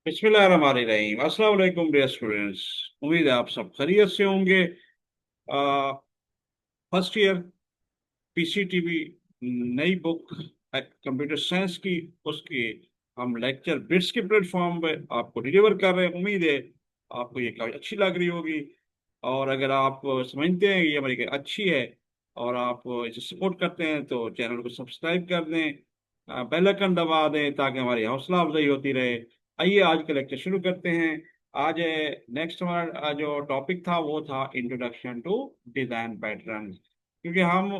बिस्मिल्लाहिर्रहमानिर्रहीम। अस्सलाम वालेकुम डियर स्टूडेंट्स। उम्मीद है आप सब खैरियत से होंगे। फर्स्ट ईयर पीसीटीवी नई बुक कंप्यूटर साइंस की, उसकी हम लेक्चर बिट्स के प्लेटफॉर्म पे आपको डिलीवर कर रहे हैं। उम्मीद है आपको ये काफ़ी अच्छी लग रही होगी। और अगर आप समझते हैं कि ये हमारी अच्छी है और आप इसे सपोर्ट करते हैं तो चैनल को सब्सक्राइब कर दें, बेल आइकन दबा दें ताकि हमारी हौसला अफजाई होती रहे। आइए आज का लेक्चर शुरू करते हैं। आज नेक्स्ट हमारा जो टॉपिक था वो था इंट्रोडक्शन टू डिजाइन पैटर्न। क्योंकि हम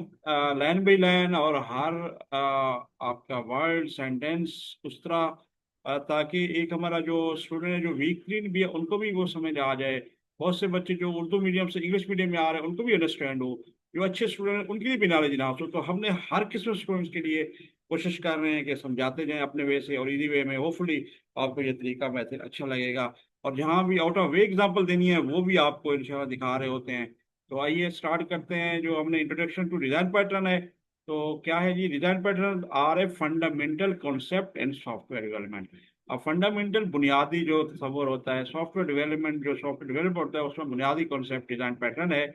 लाइन बाई लाइन और हर आपका वर्ड सेंटेंस उस तरह ताकि एक हमारा जो स्टूडेंट है जो वीक भी है उनको भी वो समझ आ जाए। बहुत से बच्चे जो उर्दू मीडियम से इंग्लिश मीडियम में आ रहे हैं उनको भी अंडरस्टैंड हो। जो अच्छे स्टूडेंट हैं उनके लिए भी नॉलेज ना हो। तो हमने हर किस्म के स्टूडेंट्स के लिए कोशिश कर रहे हैं कि समझाते जाएं अपने वे से और इजी वे में। होपफुली आपको ये तरीका मेथड अच्छा लगेगा। और जहाँ भी आउट ऑफ वे एग्जाम्पल देनी है वो भी आपको इंशाल्लाह दिखा रहे होते हैं। तो आइए स्टार्ट करते हैं। जो हमने इंट्रोडक्शन टू डिजाइन पैटर्न है, तो क्या है जी? Design pattern are a fundamental concept in software development. अब फंडामेंटल बुनियादी जो तस्वर होता है सॉफ्टवेयर डेवलपमेंट, जो सॉफ्टवेयर डेवलप होता है उसमें बुनियादी कॉन्सेप्ट डिजाइन पैटर्न है।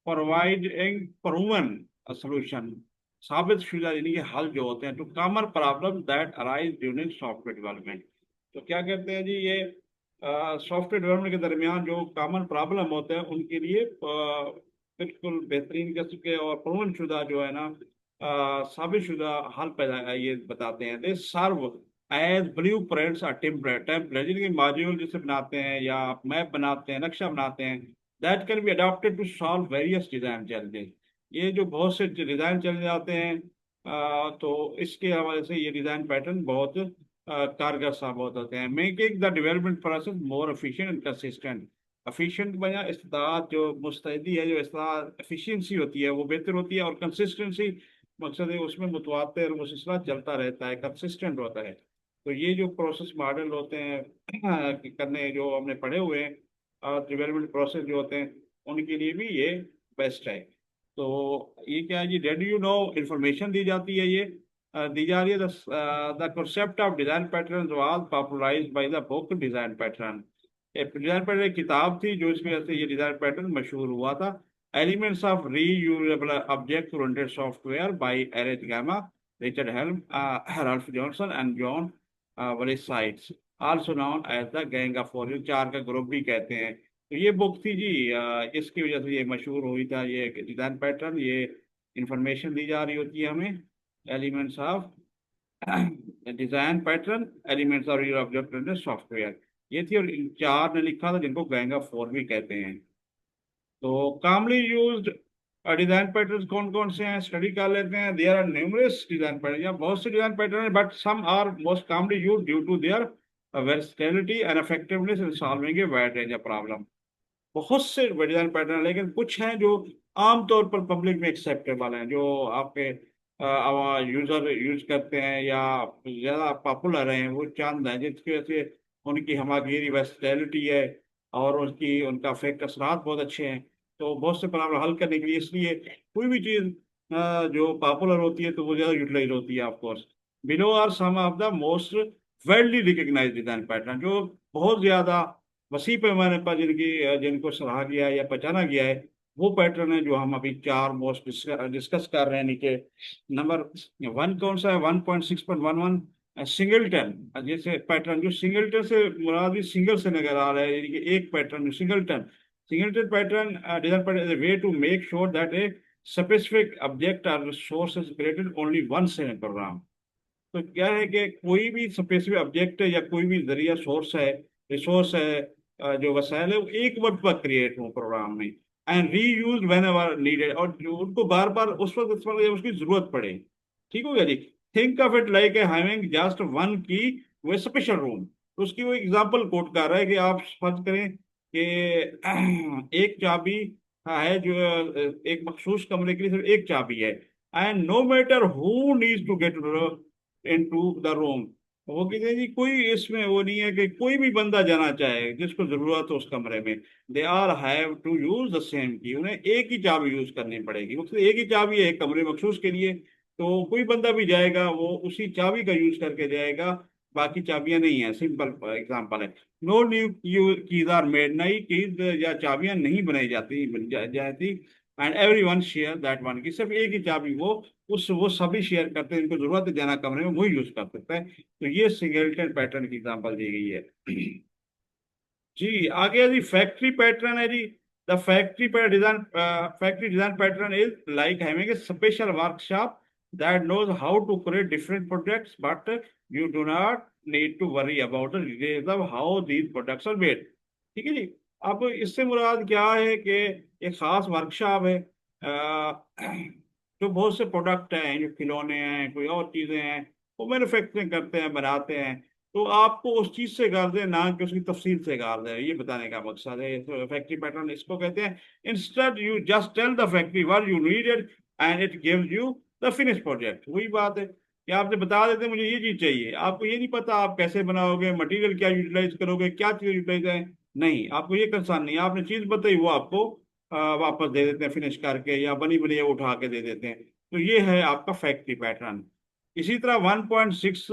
प्रोवाइड एंड प्रूवन सोल्यूशन, साबित शुदा यानी कि हल जो होते हैं to common problem that arise during software development. तो क्या कहते हैं जी? ये सॉफ्टवेयर डेवलपमेंट के दरमियान जो कॉमन प्रॉब्लम होते हैं उनके लिए बिल्कुल बेहतरीन किस्म के और प्रूवन शुदा जो है ना, साबित शुदा हल पैदा ये बताते हैं। दे सर्व एज ब्लू प्रिंट्स और टेम्पलेट जिनके मॉड्यूल जैसे बनाते हैं या मैप बनाते हैं, नक्शा बनाते हैं। That can be adopted to solve various design challenges. ये जो बहुत से डिजाइन चैलेंज आते हैं, तो इसके हवाले से ये डिजाइन पैटर्न बहुत कारगर साबित होते हैं। Making the development process more efficient and consistent. Efficient बना इस्तेदाद जो मुस्तैदी है, जो इस्तेदाद एफिशिएंसी होती है वो बेहतर होती है। और कंसिस्टेंसी मकसद है उसमें मुतवातिर मुसलसल चलता रहता है, कंसिस्टेंट होता है। तो ये जो प्रोसेस मॉडल होते हैं करने जो हमने पढ़े हुए हैं, डेवलपमेंट प्रोसेस जो होते हैं उनके लिए भी ये बेस्ट है। तो ये क्या है जी? डेड यू नो इंफॉर्मेशन दी जाती है, ये दी जा रही है। The concept of design pattern was popularised by the book design pattern. Design pattern एक किताब थी जो इसकी वजह से ये डिजाइन पैटर्न मशहूर हुआ था। Elements of reusable object oriented software by Erich Gamma, Richard Helm, Ralph Johnson and John Vlissides, also known as the gang of four. चार का ग्रुप भी कहते हैं। तो ये बुक थी जी, इसकी वजह से ये मशहूर हुई था। ये डिजाइन पैटर्न, ये इंफॉर्मेशन दी जा रही होती है हमें। Elements of design pattern, elements of object software, ये थी। और इन चार ने लिखा था जिनको गैंग ऑफ फोर भी कहते हैं। तो कॉमनली यूज्ड डिजाइन पैटर्न कौन कौन से हैं, स्टडी कर लेते हैं। There are numerous design pattern, या बहुत से डिजाइन पैटर्न है, but some are most commonly used due to their versatility and effectiveness in solving a wide range of problem. बहुत से डिजाइन पैटर्न है, लेकिन कुछ हैं जो आमतौर पर पब्लिक में एक्सेप्टेबल हैं, जो आपके यूजर यूज करते हैं या ज्यादा पॉपुलर हैं। वो चंद हैं जिसकी वजह से उनकी हमागिरी वर्सेटिलिटी है और उनकी उनका फेक्ट असरात बहुत अच्छे हैं। तो बहुत से प्रॉब्लम हल करने के लिए, इसलिए कोई भी चीज जो पॉपुलर होती है तो वो ज्यादा यूटिलाइज होती है of course. Below are some of the most worldly recognise design pattern, जो बहुत ज्यादा वसी पैमाने पर जिनको सराहा गया है या पहचाना गया है। वो पैटर्न है जो हम अभी चार मोस्ट डिस्कस कर रहे हैं नीचे। नंबर वन कौन सा है? 1.6.11 सिंगलटन। जैसे पैटर्न जो सिंगलटन से मुराद भी सिंगल से नजर आ रहा है, यानी कि एक pattern singleton. Singleton pattern design pattern way to make sure that a specific object और resource is created only once in program. तो क्या है कि कोई भी स्पेसिफिक ऑब्जेक्ट है या कोई भी जरिया सोर्स है, रिसोर्स है, जो वसाइल है, वो एक वक्त पर क्रिएट हो प्रोग्राम में and re use when ever needed, और जो उनको बार बार उस वक्त जब उसकी जरूरत पड़े। ठीक हो गया जी? Think of it like a having just one की वो स्पेशल रूम। तो उसकी वो एग्जांपल कोट कर रहा है कि आप फर्ज करें कि एक चाबी है जो एक मखसूस कमरे के लिए सिर्फ एक चाबी है। And no matter who needs to get into the room. वो कहते हैं जी कोई इसमें वो नहीं है कि कोई भी बंदा जाना चाहे जिसको जरूरत हो उस कमरे में। They are have to use the same key, उन्हें एक ही चाबी यूज करनी पड़ेगी। मतलब एक ही चाबी है एक कमरे मखसूस के लिए। तो कोई बंदा भी जाएगा वो उसी चाबी का यूज करके जाएगा। बाकी चाबियां नहीं है, सिंपल एग्जांपल है। No new keys are made, नई कीज या चाबियां नहीं बनाई जाती, जाती। And every one share that one key, सिर्फ एक ही चाबी वो सभी शेयर करते हैं, इनको जरूरत है देना कमरे में, वही यूज कर सकता है। तो ये सिंगलटन पैटर्न की एग्जांपल दी गई है। जी आगे है जी फैक्ट्री पैटर्न है जी। The factory design, factory design pattern is like having a special workshop that knows how to create different products, but you do not need to worry about the details of how these products are made. ठीक है जी। अब इससे मुराद क्या है कि एक खास workshop है, जो बहुत से प्रोडक्ट हैं, जो खिलौने हैं, कोई और चीजें हैं, वो मैन्युफैक्चरिंग करते हैं, बनाते हैं। तो आपको उस चीज से गार दे, ना कि उसकी तफसील से गार दे, ये बताने का मकसद है। तो फैक्ट्री पैटर्न इसको कहते हैं। Instead you just tell the factory what you needed and it gives you the finish project. वही बात है कि आपसे बता देते हैं मुझे ये चीज चाहिए, आपको ये नहीं पता आप कैसे बनाओगे, मटेरियल क्या यूटिलाइज करोगे, क्या चीज यूटिलाइज है, नहीं आपको ये कंसर्न नहीं। आपने चीज बताई, वो आपको वापस दे देते हैं फिनिश करके, या बनी बनी है उठा के दे देते हैं। तो ये है आपका फैक्ट्री पैटर्न। इसी तरह 1.6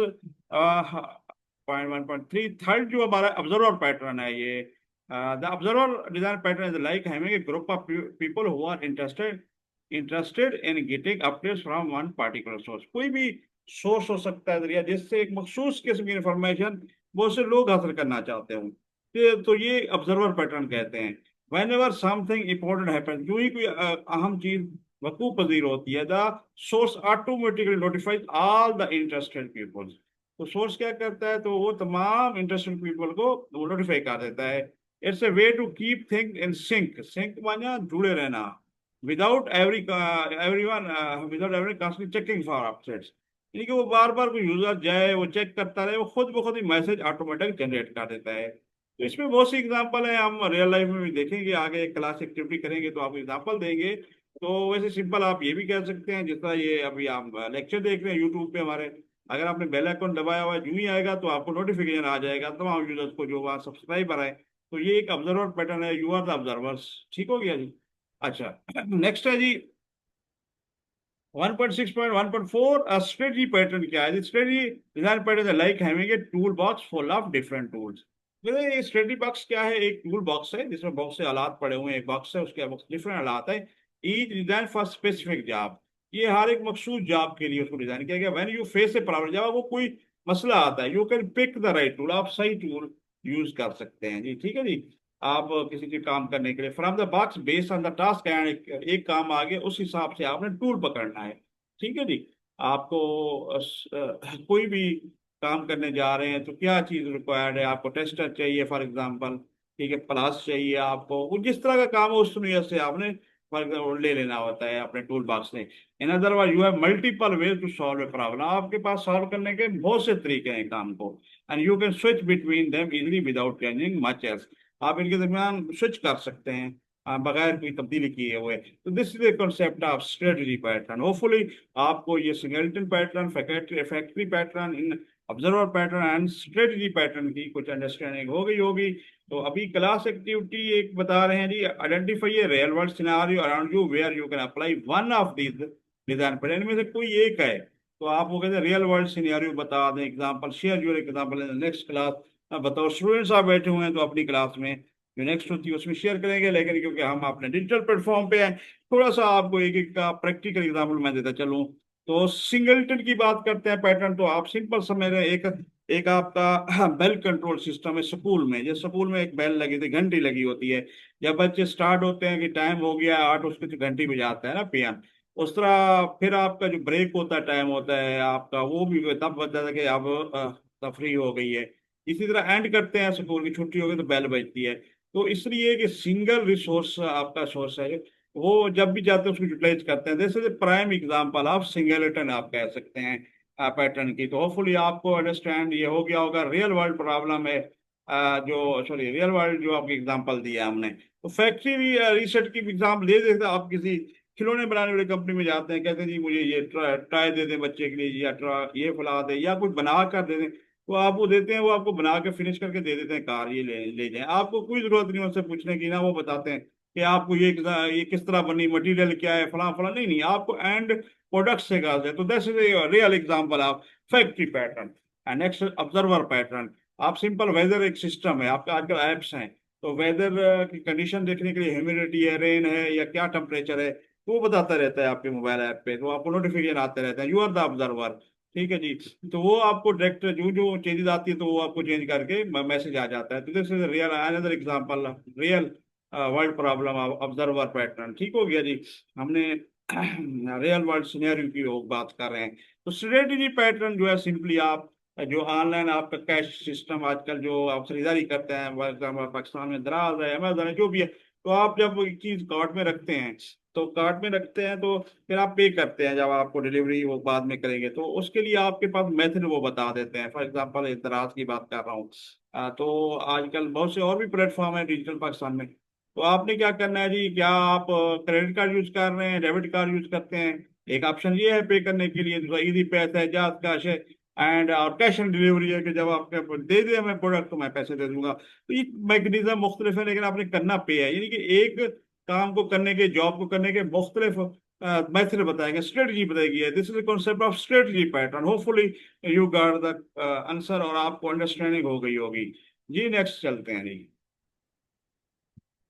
1.3 थर्ड जो हमारा ऑब्जर्वर पैटर्न है, ये the observer design pattern is like having a group of people who are interested in getting updates from one particular source. कोई भी सोर्स हो सकता है जरिया, जिससे एक मखसूस किस्म की इंफॉर्मेशन बहुत से लोग हासिल करना चाहते हो। तो ये ऑब्जर्वर पैटर्न कहते हैं। When ever something important happen, जो ही कोई अहम चीज वकू पजीर होती है, the source automatically notifies all the interested people. तो सोर्स क्या करता है, तो वो तमाम इंटरेस्टेड पीपल को नोटिफाई कर देता है। It's a way to keep thing in sync, sync माना जुड़े रहना, without everyone without every constant checking for updates. यानी कि वो बार बार कोई यूजर जाए, वो चेक करता रहे, वो खुद ब खुद ही मैसेज ऑटोमेटिक जनरेट कर देता है। तो इसमें बहुत सी एग्जांपल है, हम रियल लाइफ में भी देखेंगे, आगे एक क्लास एक्टिविटी करेंगे तो आपको एग्जांपल देंगे। तो वैसे सिंपल आप ये भी कह सकते हैं, जिस तरह ये अभी आप लेक्चर देख रहे हैं यूट्यूब पे हमारे, अगर आपने बेल आइकन दबाया हुआ है, जो ही आएगा तो आपको नोटिफिकेशन आ जाएगा तमाम यूजर्स को जो वहाँ सब्सक्राइबर है। तो ये एक ऑब्जर्वर पैटर्न है, यू आर द ऑब्जर्वर्स। ठीक हो गया जी। अच्छा नेक्स्ट है जी 1.6.1.4 स्ट्रेटजी पैटर्न। क्या है strategy design pattern? Like having a tool box full of different tools. ये स्ट्रेटजी बॉक्स क्या है? एक टूल बॉक्स है जिसमें बहुत से आलात पड़े हुए हैं, एक बॉक्स है, उसके डिफरेंट आलात है। Each design for specific job, ये हर एक मखसूस जॉब के लिए उसको डिजाइन किया गया। When you face a problem, जब वो कोई मसला आता है, you can pick the right tool, आप सही टूल यूज कर सकते हैं जी। ठीक है जी। आप किसी चीज काम करने के लिए from the box based on the task and एक काम आ गया, उस हिसाब से आपने टूल पकड़ना है। ठीक है जी। आपको कोई भी काम करने जा रहे हैं तो क्या चीज रिक्वायर्ड है, आपको टेस्टर चाहिए फॉर एग्जांपल, ठीक है, प्लास चाहिए आपको, वो जिस तरह का काम है उस दुनिया से आपने फॉर एग्जाम्पल ले लेना होता है अपने टूल बॉक्स में। In other word you have multiple ways to solve a problem, आपके पास सॉल्व करने के बहुत से तरीके हैं काम को। And you can switch between them easily without changing much else, आप इनके दरमियान स्विच कर सकते हैं बगैर कोई तब्दीली किए हुए। तो this is the concept of strategy pattern. Hopefully आपको ये singleton pattern, factory factory pattern, in observer pattern and strategy pattern की कुछ अंडरस्टैंडिंग हो गई होगी। तो अभी क्लास एक्टिविटी एक बता रहे हैं जी, identify a real world scenario around you where you can apply one of these design pattern, इनमें से कोई एक है तो आप वो कहते हैं रियल वर्ल्ड सिनेरियो बता दें, example share your example in the next class. बताओ स्टूडेंट्स आप बैठे हुए हैं तो अपनी क्लास में जो नेक्स्ट होती है उसमें शेयर करेंगे, लेकिन क्योंकि हम अपने डिजिटल प्लेटफॉर्म पे हैं, थोड़ा सा आपको एक एक का प्रैक्टिकल एग्जांपल मैं देता चलूँ। तो सिंगलटन की बात करते हैं पैटर्न, तो आप सिंपल समझ रहे हैं, एक एक आपका बेल कंट्रोल सिस्टम है स्कूल में। जैसे स्कूल में एक बेल लगी थी, घंटी लगी होती है, जब बच्चे स्टार्ट होते हैं कि टाइम हो गया 8, उसके जो घंटी बजाता है ना पियान, उस तरह फिर आपका जो ब्रेक होता है, टाइम होता है आपका, वो भी तब बजता है कि अब तफरी हो गई है। इसी तरह एंड करते हैं, स्कूल की छुट्टी हो गई तो बेल बजती है। तो इसलिए कि सिंगल रिसोर्स आपका सोर्स है, वो जब भी जाते हैं उसको यूटिलाइज करते हैं। This is prime example of singleton आप कह सकते हैं पैटर्न की। तो होपफुली आपको अंडरस्टैंड ये हो गया होगा। रियल वर्ल्ड प्रॉब्लम है, जो सॉरी रियल वर्ल्ड जो आपकी एग्जांपल दिया हमने, तो फैक्ट्री भी रिसर्च की एग्जाम्पल दे देते हैं। आप किसी खिलौने बनाने वाली कंपनी में जाते हैं, कहते हैं जी मुझे ये टॉय दे दें बच्चे के लिए, या ये फुला दे, या कुछ बना कर दे दें, तो आप वो देते हैं, वो आपको बना के फिनिश करके दे देते हैं, कार ये ले ले जाएं। आपको कोई जरूरत नहीं उनसे पूछने की ना, वो बताते हैं कि आपको ये किस तरह बनी, मटेरियल क्या है, फला फला, नहीं आपको एंड प्रोडक्ट से कहा जाए। तो that's is real example of factory pattern. And next observer pattern. आप सिंपल वेदर एक सिस्टम है आपका, आजकल एप्स हैं, तो वेदर की कंडीशन देखने के लिए ह्यूमिडिटी है, रेन है, या क्या टेम्परेचर है, तो वो बताता रहता है आपके मोबाइल ऐप पे, तो आपको नोटिफिकेशन आते रहते हैं, यू आर द ऑब्जर्वर। ठीक है जी। तो वो आपको डायरेक्ट जो जो चेंजेस आती है तो वो आपको चेंज करके मैसेज आ जाता है। तो this is real another example, real world problem observer pattern. ठीक हो गया जी। हमने रियल वर्ल्ड सिनेरियो की बात कर रहे हैं। तो स्ट्रेटेजी पैटर्न जो है सिंपली आप जो ऑनलाइन आपका कैश सिस्टम आजकल जो आप खरीदारी करते हैं, फॉर एग्जाम्पल पाकिस्तान में दराज है, अमेजन है, जो भी है, तो आप जब एक चीज कार्ट में रखते हैं, तो कार्ट में रखते हैं तो फिर आप पे करते हैं, जब आपको डिलीवरी वो बाद में करेंगे तो उसके लिए आपके पास मेथड वो बता देते हैं। फॉर एग्जांपल दराज की बात कर रहा हूँ। तो आजकल बहुत से और भी प्लेटफॉर्म है डिजिटल पाकिस्तान में। तो आपने क्या करना है जी, क्या आप क्रेडिट कार्ड यूज कर रहे हैं, डेबिट कार्ड यूज करते हैं, एक ऑप्शन ये है पे करने के लिए, दूसरा इजी पैसा है, जात कैश है, एंड और कैश ऑन डिलीवरी है कि जब आपके दे दे मैं प्रोडक्ट तो मैं पैसे दे दूंगा। तो ये मैकेनिज्म मुख्तलिफ है, लेकिन आपने करना पे है, यानी कि एक काम को करने के, जॉब को करने के मुख्तलिफ मेथड बताएंगे, स्ट्रेटजी बताएगी। This is the concept of strategy pattern. Hopefully you got the answer और आपको अंडरस्टैंडिंग हो गई होगी जी। नेक्स्ट चलते हैं जी।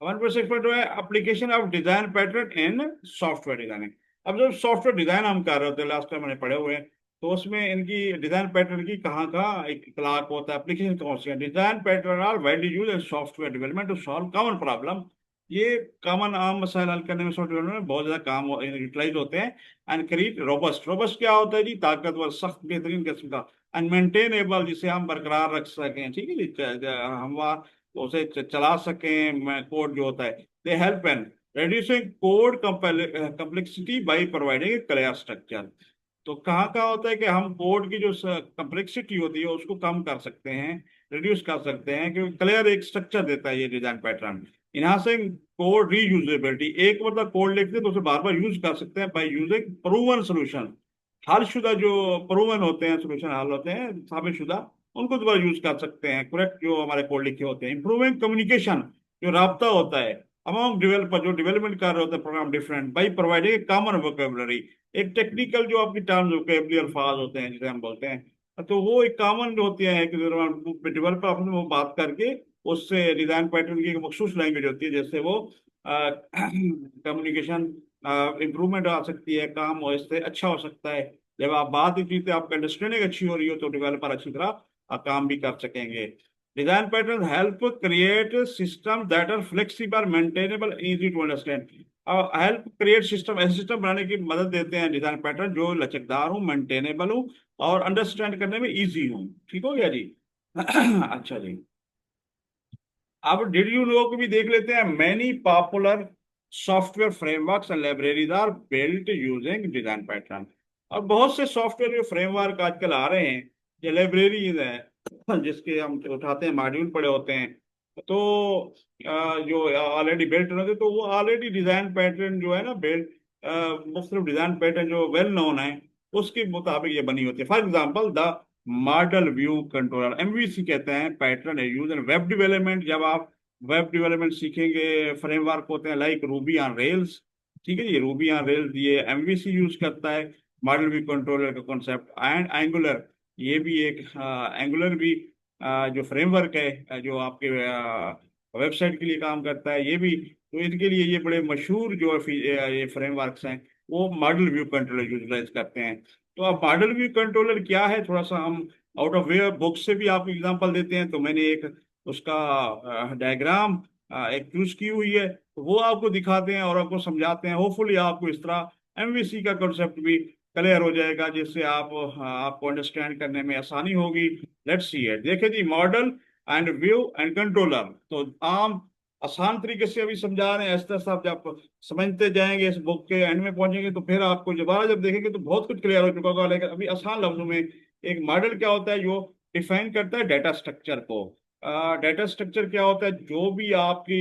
1.6 है application of design pattern in software designing. अब जब सॉफ्टवेयर डिजाइन हम कर रहे होते हैं, लास्ट टाइम मैंने पढ़े हुए हैं, तो उसमें इनकी डिजाइन पैटर्न की कहाँ का एक क्लास होता है, एप्लीकेशन कौन सी है। Design pattern are widely used in software development to solve common problem. ये कॉमन आम मसाइल हल करने में सॉफ्टवेयर में बहुत ज्यादा काम यूटिलाइज होते हैं। एंड क्रिएट रोबस्ट, रोबस्ट क्या होता है जी, ताकतवर, सख्त, बेहतरीन किस्म का। एंड मेंटेनेबल, जिसे हम बरकरार रख सकें, ठीक है जी, हम तो उसे चला सकें, कोड जो होता है। They help N reducing code complexity by providing clear structure. तो कहाँ कहाँ होता है कि हम कोड की जो कम्प्लेक्सिटी होती है उसको कम कर सकते हैं, रिड्यूस कर सकते हैं, क्योंकि क्लियर एक स्ट्रक्चर देता है ये design pattern. Enhancing code reusability, एक मतलब कोड लिखते हैं तो उसे बार बार यूज कर सकते हैं बाय यूजिंग प्रूवन सोल्यूशन। हलशुदा जो प्रूवन होते हैं, सोल्यूशन हल होते हैं साबित शुदा, उनको दोबारा यूज कर सकते हैं, करेक्ट जो हमारे कोड लिखे होते हैं। इंप्रूविंग कम्युनिकेशन, जो राब्ता होता है अमॉन्ग डेवलपर, जो डेवलपमेंट कर रहे होते हैं program different, by providing common vocabulary, एक टेक्निकल जो आपकी टर्म्स वोकेबलरी अल्फाज होते हैं जिसे हम बोलते हैं, तो वो एक कॉमन जो होती है कि डेवलपर अपने वो बात करके उससे डिजाइन पैटर्न की एक मखसूस लैंग्वेज होती है, जैसे वो कम्युनिकेशन इम्प्रूवमेंट आ सकती है, काम हो इससे अच्छा हो सकता है। जब आप बात ही चीजें आपकी अंडरस्टैंडिंग अच्छी हो रही हो तो डेवलपर अच्छी तरह काम भी कर सकेंगे। Design pattern help create system that are flexible, maintainable, easy to understand. Help create system, ऐसे सिस्टम बनाने की मदद देते हैं डिजाइन पैटर्न जो लचकदार हो, मेंटेनेबल हो और अंडरस्टैंड करने में इजी हो। ठीक हो गया जी। अच्छा जी। अब डिड यू नो को भी देख लेते हैं। Many popular software frameworks and libraries are built using design pattern. और बहुत से सॉफ्टवेयर जो फ्रेमवर्क आजकल आ रहे हैं, ये लाइब्रेरीज हैं जिसके हम उठाते हैं, मॉड्यूल पड़े होते हैं, तो जो ऑलरेडी बिल्ट होते हैं, तो वो ऑलरेडी डिजाइन पैटर्न जो है ना बिल्ट, मुख्तलिफ डिजाइन पैटर्न जो वेल नोन है उसके मुताबिक ये बनी होती है। For example the model view controller, MVC कहते हैं, पैटर्न है यूज इन वेब डेवलपमेंट। जब आप वेब डेवलपमेंट सीखेंगे, फ्रेमवर्क होते हैं लाइक रूबी ऑन रेल्स, ठीक है जी, रूबी ऑन रेल्स ये एमवीसी यूज करता है, मॉडल व्यू कंट्रोलर का कॉन्सेप्ट। एंड एंगुलर, ये भी एक एंगुलर भी जो फ्रेमवर्क है जो आपके वेबसाइट के लिए काम करता है, ये भी, तो इनके लिए ये बड़े मशहूर जो ये फ्रेमवर्क्स हैं, वो मॉडल व्यू कंट्रोलर यूटिलाइज करते हैं। तो अब मॉडल व्यू कंट्रोलर क्या है, थोड़ा सा हम आउट ऑफ वे बुक से भी आपको एग्जांपल देते हैं। तो मैंने एक उसका डायग्राम एक चूज की हुई है, तो वो आपको दिखाते हैं और आपको समझाते हैं। होपफुली आपको इस तरह एमवीसी का कॉन्सेप्ट भी क्लियर हो जाएगा, जिससे आपको अंडरस्टैंड करने में आसानी होगी। लेट्स सी इट, देखिए जी, model and view and controller, तो आम आसान तरीके से अभी समझा रहे हैं। ऐसे तरह आप जब समझते जाएंगे, इस बुक के एंड में पहुंचेंगे, तो फिर आपको दोबारा जब देखेंगे तो बहुत कुछ क्लियर हो चुका होगा। लेकिन अभी आसान लफ्जों में, एक मॉडल क्या होता है, जो डिफाइन करता है डाटा स्ट्रक्चर को। डाटा स्ट्रक्चर क्या होता है, जो भी आपकी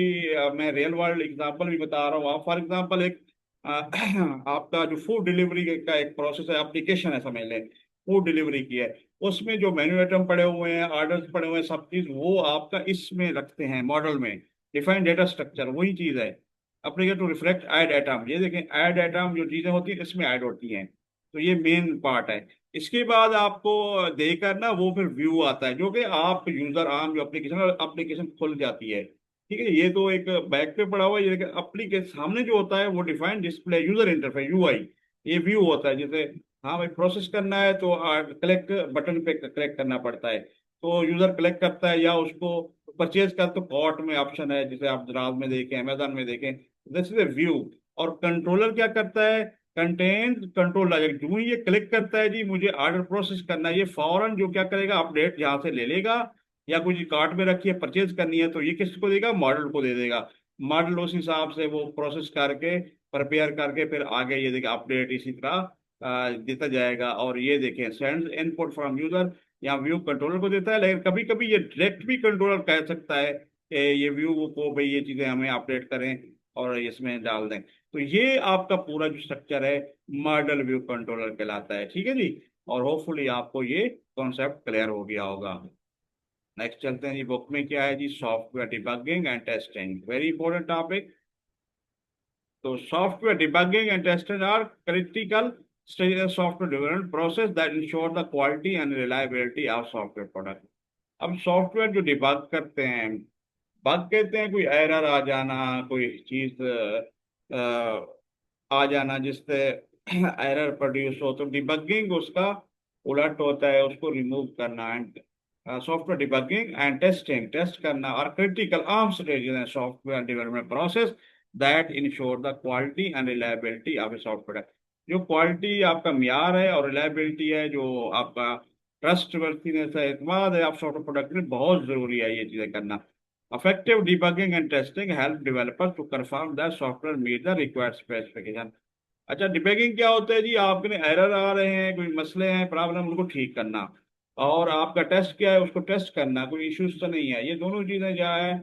मैं रियल वर्ल्ड एग्जांपल भी बता रहा हूँ। आप फॉर एग्जांपल एक आपका जो फूड डिलीवरी का एक प्रोसेस है, एप्लीकेशन है समझ लें, फूड डिलीवरी की है, उसमें जो मेन्यू आइटम पड़े हुए हैं, ऑर्डर्स पड़े हुए हैं, सब चीज वो आपका इसमें रखते हैं मॉडल में। डिफाइन डेटा स्ट्रक्चर वही चीज है। अप्लीकेट टू रिफ्लेक्ट ऐड आइटम, ये देखें ऐड आइटम जो चीजें होती हैं इसमें ऐड होती हैं। तो ये मेन पार्ट है। इसके बाद आपको देकर ना वो फिर व्यू आता है, जो कि आप यूजर आम जो एप्लीकेशन एप्लीकेशन खुल जाती है। ठीक है, ये तो एक बैक पे पड़ा हुआ है, ये एप्लीकेशन सामने जो होता है वो defined display user interface UI, ये व्यू होता है। जैसे हाँ भाई प्रोसेस करना है तो क्लिक बटन पे क्लिक करना पड़ता है, तो यूजर क्लिक करता है, या उसको परचेज कर तो कॉर्ट में ऑप्शन है, जैसे आप दराज में देखें, अमेजन में देखें, दिस इज ए व्यू। और कंट्रोलर क्या करता है, कंटेंट कंट्रोल लॉजिक, जो ही ये क्लिक करता है जी मुझे ऑर्डर प्रोसेस करना है, ये फौरन जो क्या करेगा, अपडेट यहाँ से ले लेगा, या कुछ कार्ट में रखी है परचेज करनी है तो ये किसको देगा, मॉडल को दे देगा। मॉडल उस हिसाब से वो प्रोसेस करके प्रिपेयर करके फिर आगे ये देखिए अपडेट इसी तरह देता जाएगा। और ये देखें सेंड इनपुट फ्रॉम यूजर, यहाँ व्यू कंट्रोलर को देता है, लेकिन कभी कभी ये डायरेक्ट भी कंट्रोलर कह सकता है कि ये व्यू को भाई ये चीजें हमें अपडेट करें और इसमें डाल दें। तो ये आपका पूरा जो स्ट्रक्चर है मॉडल व्यू कंट्रोलर कहलाता है। ठीक है जी, और होपफुली आपको ये कॉन्सेप्ट क्लियर हो गया होगा। नेक्स्ट चलते हैं जी, बुक में क्या है जी, software debugging and testing, very important topic. तो software debugging and testing are critical stages of software development process that ensure the quality and reliability of software product। अब सॉफ्टवेयर जो डिबग करते हैं, बग कहते हैं कोई एरर आ जाना, कोई चीज आ जाना जिससे एरर प्रोड्यूस हो, तो डिबगिंग उसका उलट होता है, उसको रिमूव करना। And software debugging and testing, test करना और क्रिटिकल आर्म स्टेजेस हैं software development process that ensure the quality and reliability of a software. जो क्वालिटी आपका म्यार है और रिलायबिलिटी है, जो आपका ट्रस्ट वर्थीनेस है, एतमाद है आप सॉफ्टवेयर प्रोडक्ट में, बहुत जरूरी है ये चीजें करना। Effective debugging and testing help developers to confirm that software meet the required specification। अच्छा, डिबगिंग क्या होता है जी, आपके एरर आ रहे हैं, कोई मसले हैं, प्रॉब्लम, उनको ठीक करना। और आपका टेस्ट क्या है, उसको टेस्ट करना, कोई इश्यूज तो नहीं है। ये दोनों चीजें क्या है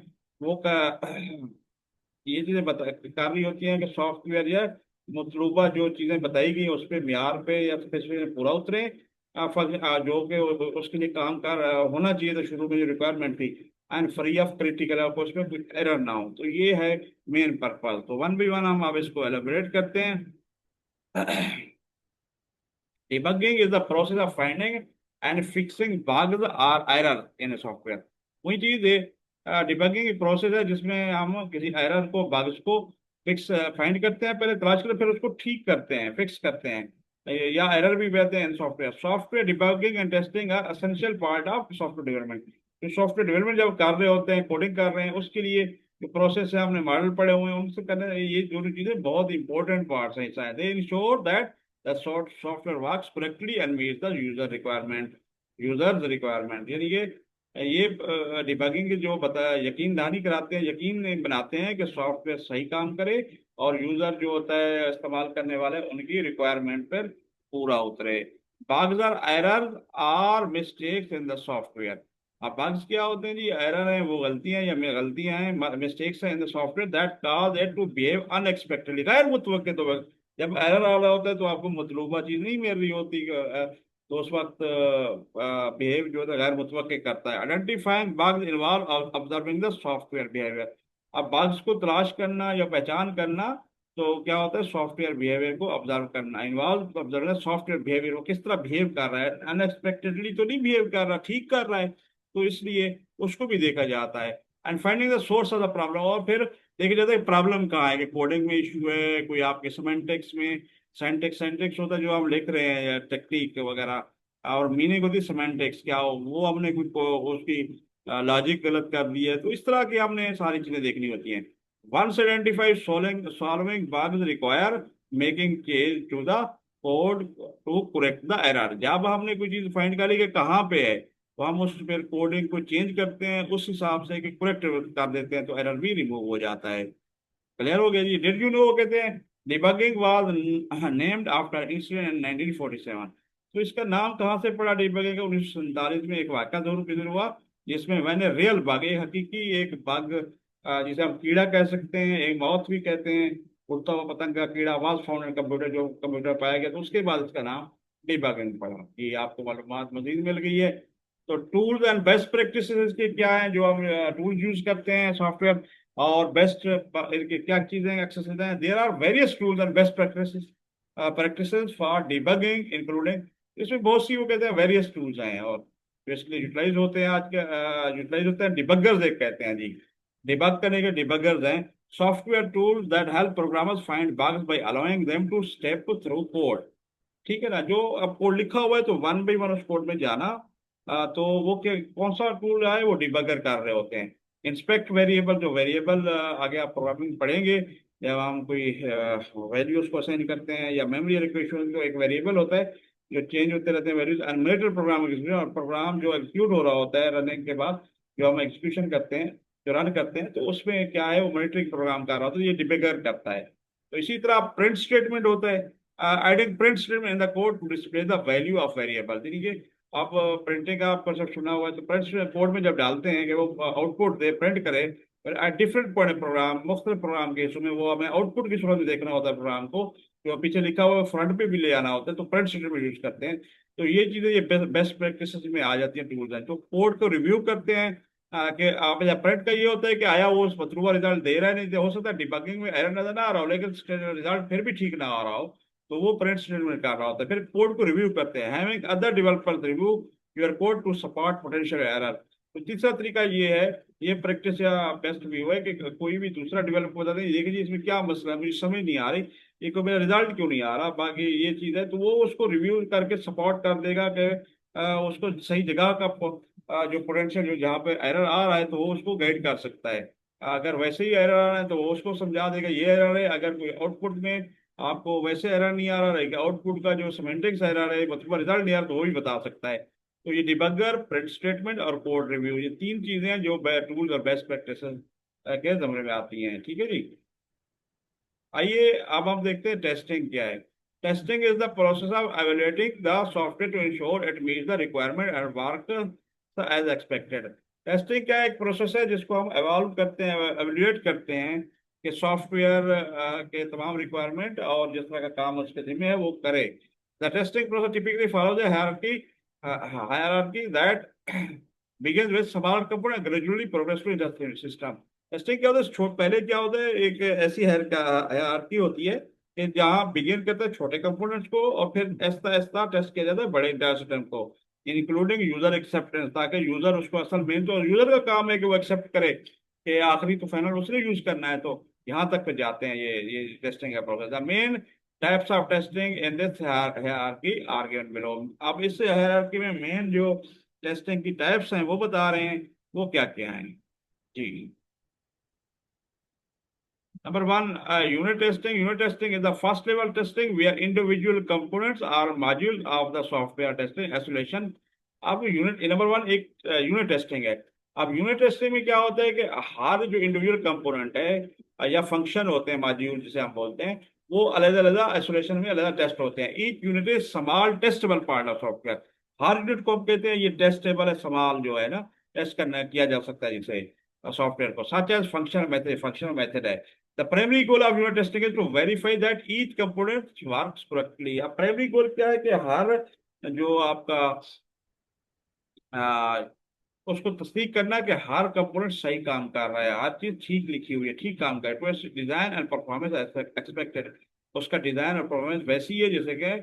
वो ये चीजें बता करनी होती हैं कि सॉफ्टवेयर या मतलूबा जो चीजें बताई गई उस पर म्यार पे या स्पेसिफिकेशन पूरा उतरे। जो कि उसके लिए काम कर होना चाहिए था शुरू में जो रिक्वायरमेंट थी, एंड फ्री ऑफ क्रिटिकल, आपको उसमें कोई एरर ना हो। तो ये है मेन पर्पज। तो वन बाई वन हम अब इसको एलोबरेट करते हैं। Debugging is the process of finding and fixing bugs or error in a software। वही चीज है, डिबगिंग की प्रोसेस है जिसमें हम किसी एरर को, बग्स को फिक्स फाइंड करते हैं, पहले तलाश करते हैं, फिर उसको ठीक करते हैं, फिक्स करते हैं, या एरर भी कहते हैं software. Software debugging and testing are essential part of software development. तो सॉफ्टवेयर डेवलपमेंट जब कर रहे होते हैं, कोडिंग कर रहे हैं, उसके लिए जो प्रोसेस है, हमने मॉडल पढ़े हुए हैं उनसे करने, ये दोनों चीजें बहुत इंपॉर्टेंट पार्ट्स हैं शायद। दे ensure that the software works correctly and meets the users requirement। यानी ये डिबगिंग की जो बता यकीन दहानी कराते हैं, यकीन बनाते हैं कि सॉफ्टवेयर सही काम करे और यूजर जो होता है इस्तेमाल करने वाले उनकी रिक्वायरमेंट पर पूरा उतरे। bugs are errors or mistakes in the software। अब bugs क्या होते हैं जी, एरर हैं, वो गलतियां या गलतियां हैं, मिस्टेक्स हैं in the software that cause it to behave unexpectedly, गैर मुतवक्के। तो जब एरर आ रहा होता है तो आपको मतलूबा चीज नहीं मिल रही होती, तो उस वक्त बिहेव जो है गैर मुतवक्के करता है। Identifying bugs involve observing the software behaviour. अब बग्स को तलाश करना या पहचान करना, तो क्या होता है, सॉफ्टवेयर बिहेवियर को ऑब्जर्व करना, इन्वॉल्व ऑब्जर्व सॉफ्टवेयर बिहेवियर, वो किस तरह बिहेव कर रहा है, अनएक्सपेक्टेडली तो नहीं बिहेव कर रहा, ठीक कर रहा है, तो इसलिए उसको भी देखा जाता है। And finding the source of the problem, और फिर देखा जाता है प्रॉब्लम कहाँ है, कि कोडिंग में इशू है, कोई आपके सिमेंटिक्स में, सेंटेक्स होता है जो हम लिख रहे हैं, या टेक्निक वगैरह, और मीनिंग होती है सिमेंटिक्स, क्या हो वो हमने कुछ उसकी लॉजिक गलत कर दी है, तो इस तरह की हमने सारी चीजें देखनी होती हैं। Once identified solving bugs require making change to the code to correct the error. जब हमने कोई चीज फाइंड करी कि कहाँ पे है, तो हम उस फिर कोडिंग को चेंज करते हैं उस हिसाब से कि करेक्ट कर देते हैं, तो एरर भी रिमूव हो जाता है। क्लियर हो गया जी। डिड यू नो कहते हैं debugging was named after incident in 1947। तो इसका नाम कहाँ से पड़ा डिबगिंग का, 1947 में एक वाक़या जरूर किधर हुआ, जिसमें मैंने रियल बग, एक हकीकी एक बग, जिसे हम कीड़ा कह सकते हैं, एक मौत भी कहते हैं, उड़ता हुआ पतंग का कीड़ा वाज फाउंड इन कंप्यूटर, जो कंप्यूटर पाया गया, तो उसके बाद इसका नाम डिबगिंग पड़ा। ये आपको मालूमात मजीद मिल गई है। तो टूल्स एंड बेस्ट प्रैक्टिसेस के क्या हैं जो हम टूल यूज करते हैं सॉफ्टवेयर, और बेस्ट इनके क्या चीजें एक्सरसाइज हैं, there are various tools and best practices. Practices for debugging including, इसमें बहुत सी वो कहते हैं वेरियस टूल्स हैं, और बेसिकली यूटिलाइज होते हैं आज के, यूटिलाइज होते हैं डिबगर्स एक कहते हैं जी, डिबग करने के डिबगर्स हैं। Software tools that help programmers find bugs by allowing them to step through code. ठीक है ना, जो अब कोड लिखा हुआ है तो वन बाई वन उस कोड में जाना। तो वो क्या, कौन सा टूल है, वो डिबगर कर रहे होते हैं। इंस्पेक्ट वेरिएबल, जो वेरिएबल आगे आप प्रोग्रामिंग पढ़ेंगे, जब हम कोई वैल्यू उसको असाइन करते हैं, या मेमोरी एलोकेशन, जो एक वेरिएबल होता है जो चेंज होते रहते हैं वैल्यूज, अनमोनिटर्ड प्रोग्राम, और प्रोग्राम जो एग्जीक्यूट हो रहा होता है रनिंग के बाद, जो हम एग्जीक्यूशन करते हैं, जो रन करते हैं, तो उसमें क्या है, वो मॉनिटरिंग प्रोग्राम कर रहा होता है, ये डिबगर करता है। तो इसी तरह प्रिंट स्टेटमेंट होता है, adding print statement in the code to display the value of variable। देखिए, आप प्रिंटिंग का आपको सब सुना हुआ है, तो प्रिंट कोड में जब डालते हैं कि वो आउटपुट दे, प्रिंट करे, डिफरेंट पॉइंट प्रोग्राम, मुख्तलिफ प्रोग्राम के इसमें वो हमें आउटपुट की सूरत में देखना होता है प्रोग्राम को, जो पीछे लिखा हुआ है फ्रंट पे भी ले आना होता है, तो प्रिंट स्टेटमेंट यूज करते हैं। तो ये चीजें, ये बेस्ट प्रैक्टिस में आ जाती है, टूल्स हैं, तो कोड को रिव्यू करते हैं। कि आप या प्रिंट का ये होता है कि आया वो मतलूबा रिजल्ट दे रहा है, नहीं दे, हो सकता है डिबगिंग में एरर नजर ना आ रहा हो, लेकिन रिजल्ट फिर भी ठीक ना आ रहा हो, तो वो प्रिंट स्टेटमेंट कर रहा होता है। फिर कोड को रिव्यू करते हैं, having other developers review your code to support potential error. तो तीसरा तरीका ये है, ये प्रैक्टिस या बेस्ट व्यू है, कि कोई भी दूसरा डेवलपर बताते हैं, देखिए जी इसमें क्या मसला है, मुझे समझ नहीं आ रही, ये को मेरा रिजल्ट क्यों नहीं आ रहा, बाकी ये चीज़ है, तो वो उसको रिव्यू करके सपोर्ट कर देगा कि उसको सही जगह का जो पोटेंशियल, जो जहाँ पे एरर आ रहा है, तो वो उसको गाइड कर सकता है। अगर वैसे ही एरर आ रहा है तो वो उसको समझा देगा ये एरर है। अगर कोई आउटपुट में आपको वैसे एरर नहीं आ रहा है, आउटपुट का जो सिमेंटिक्स एरर है, मतलब रिजल्ट नहीं आ रहा, तो वो भी बता सकता है। तो ये डिबगर, प्रिंट स्टेटमेंट और कोड रिव्यू, ये तीन चीजें हैं जो टूल्स और बेस्ट प्रैक्टिस के जमरे में आती हैं। ठीक है जी। आइए अब हम देखते हैं टेस्टिंग क्या है। Testing is the process of evaluating the software to ensure it meets the requirement and work as expected. Testing क्या एक प्रोसेस है जिसको हम एवॉल्व करते हैं, एवेल्युएट करते हैं कि सॉफ्टवेयर के तमाम रिक्वायरमेंट और जिस तरह का काम उसके जिम्मे है वो करे। The testing process typically follows a hierarchy that begins with small component gradually progress to industrial system। Testing क्या होता है, पहले क्या होता है, एक ऐसी हायरार्की होती है कि जहाँ बिगिन करते हैं छोटे कंपोनेंट्स को, और फिर ऐसा ऐसा टेस्ट किया जाता है बड़े इंटायर सिस्टम को, इंक्लूडिंग यूजर एक्सेप्टेंस, ताकि यूजर उसको, असल मेन तो यूजर का काम है कि वो एक्सेप्ट करे कि आखिरी तो फाइनल उसने यूज करना है, तो यहाँ तक पे जाते हैं ये टेस्टिंग का process. The main types of testing in this hierarchy are given below. अब इस हायरार्की में मेन जो टेस्टिंग की टाइप्स हैं वो बता रहे हैं, वो क्या क्या हैं जी। Number one, unit testing. Unit testing is the first level testing where individual components or modules of the software testing isolation। अब यूनिट नंबर वन एक यूनिट टेस्टिंग है। अब यूनिट टेस्टिंग में क्या होता है कि हर जो इंडिविजुअल कंपोनेंट है या फंक्शन होते हैं, मॉड्यूल जिसे हम बोलते हैं, वो अलग अलग आइसोलेशन में अलग टेस्ट होते हैं। Each unit is small testable part of software. Her unit को हम कहते हैं ये टेस्टेबल है, स्मॉल जो है ना, टेस्ट करना किया जा सकता है जिसे सॉफ्टवेयर को, सच एज फंक्शनल मेथड है। The primary goal of unit testing is to verify that each component works correctly। अब प्राइमरी गोल क्या है कि हर जो आपका आ, उसको तस्दीक करना कि हर कंपोनेंट सही काम कर रहा है, हर चीज ठीक लिखी हुई है, ठीक काम कर रहा है, डिजाइन एंड परफॉर्मेंस एक्सपेक्टेड, उसका डिजाइन और परफॉर्मेंस वैसी है जैसे कि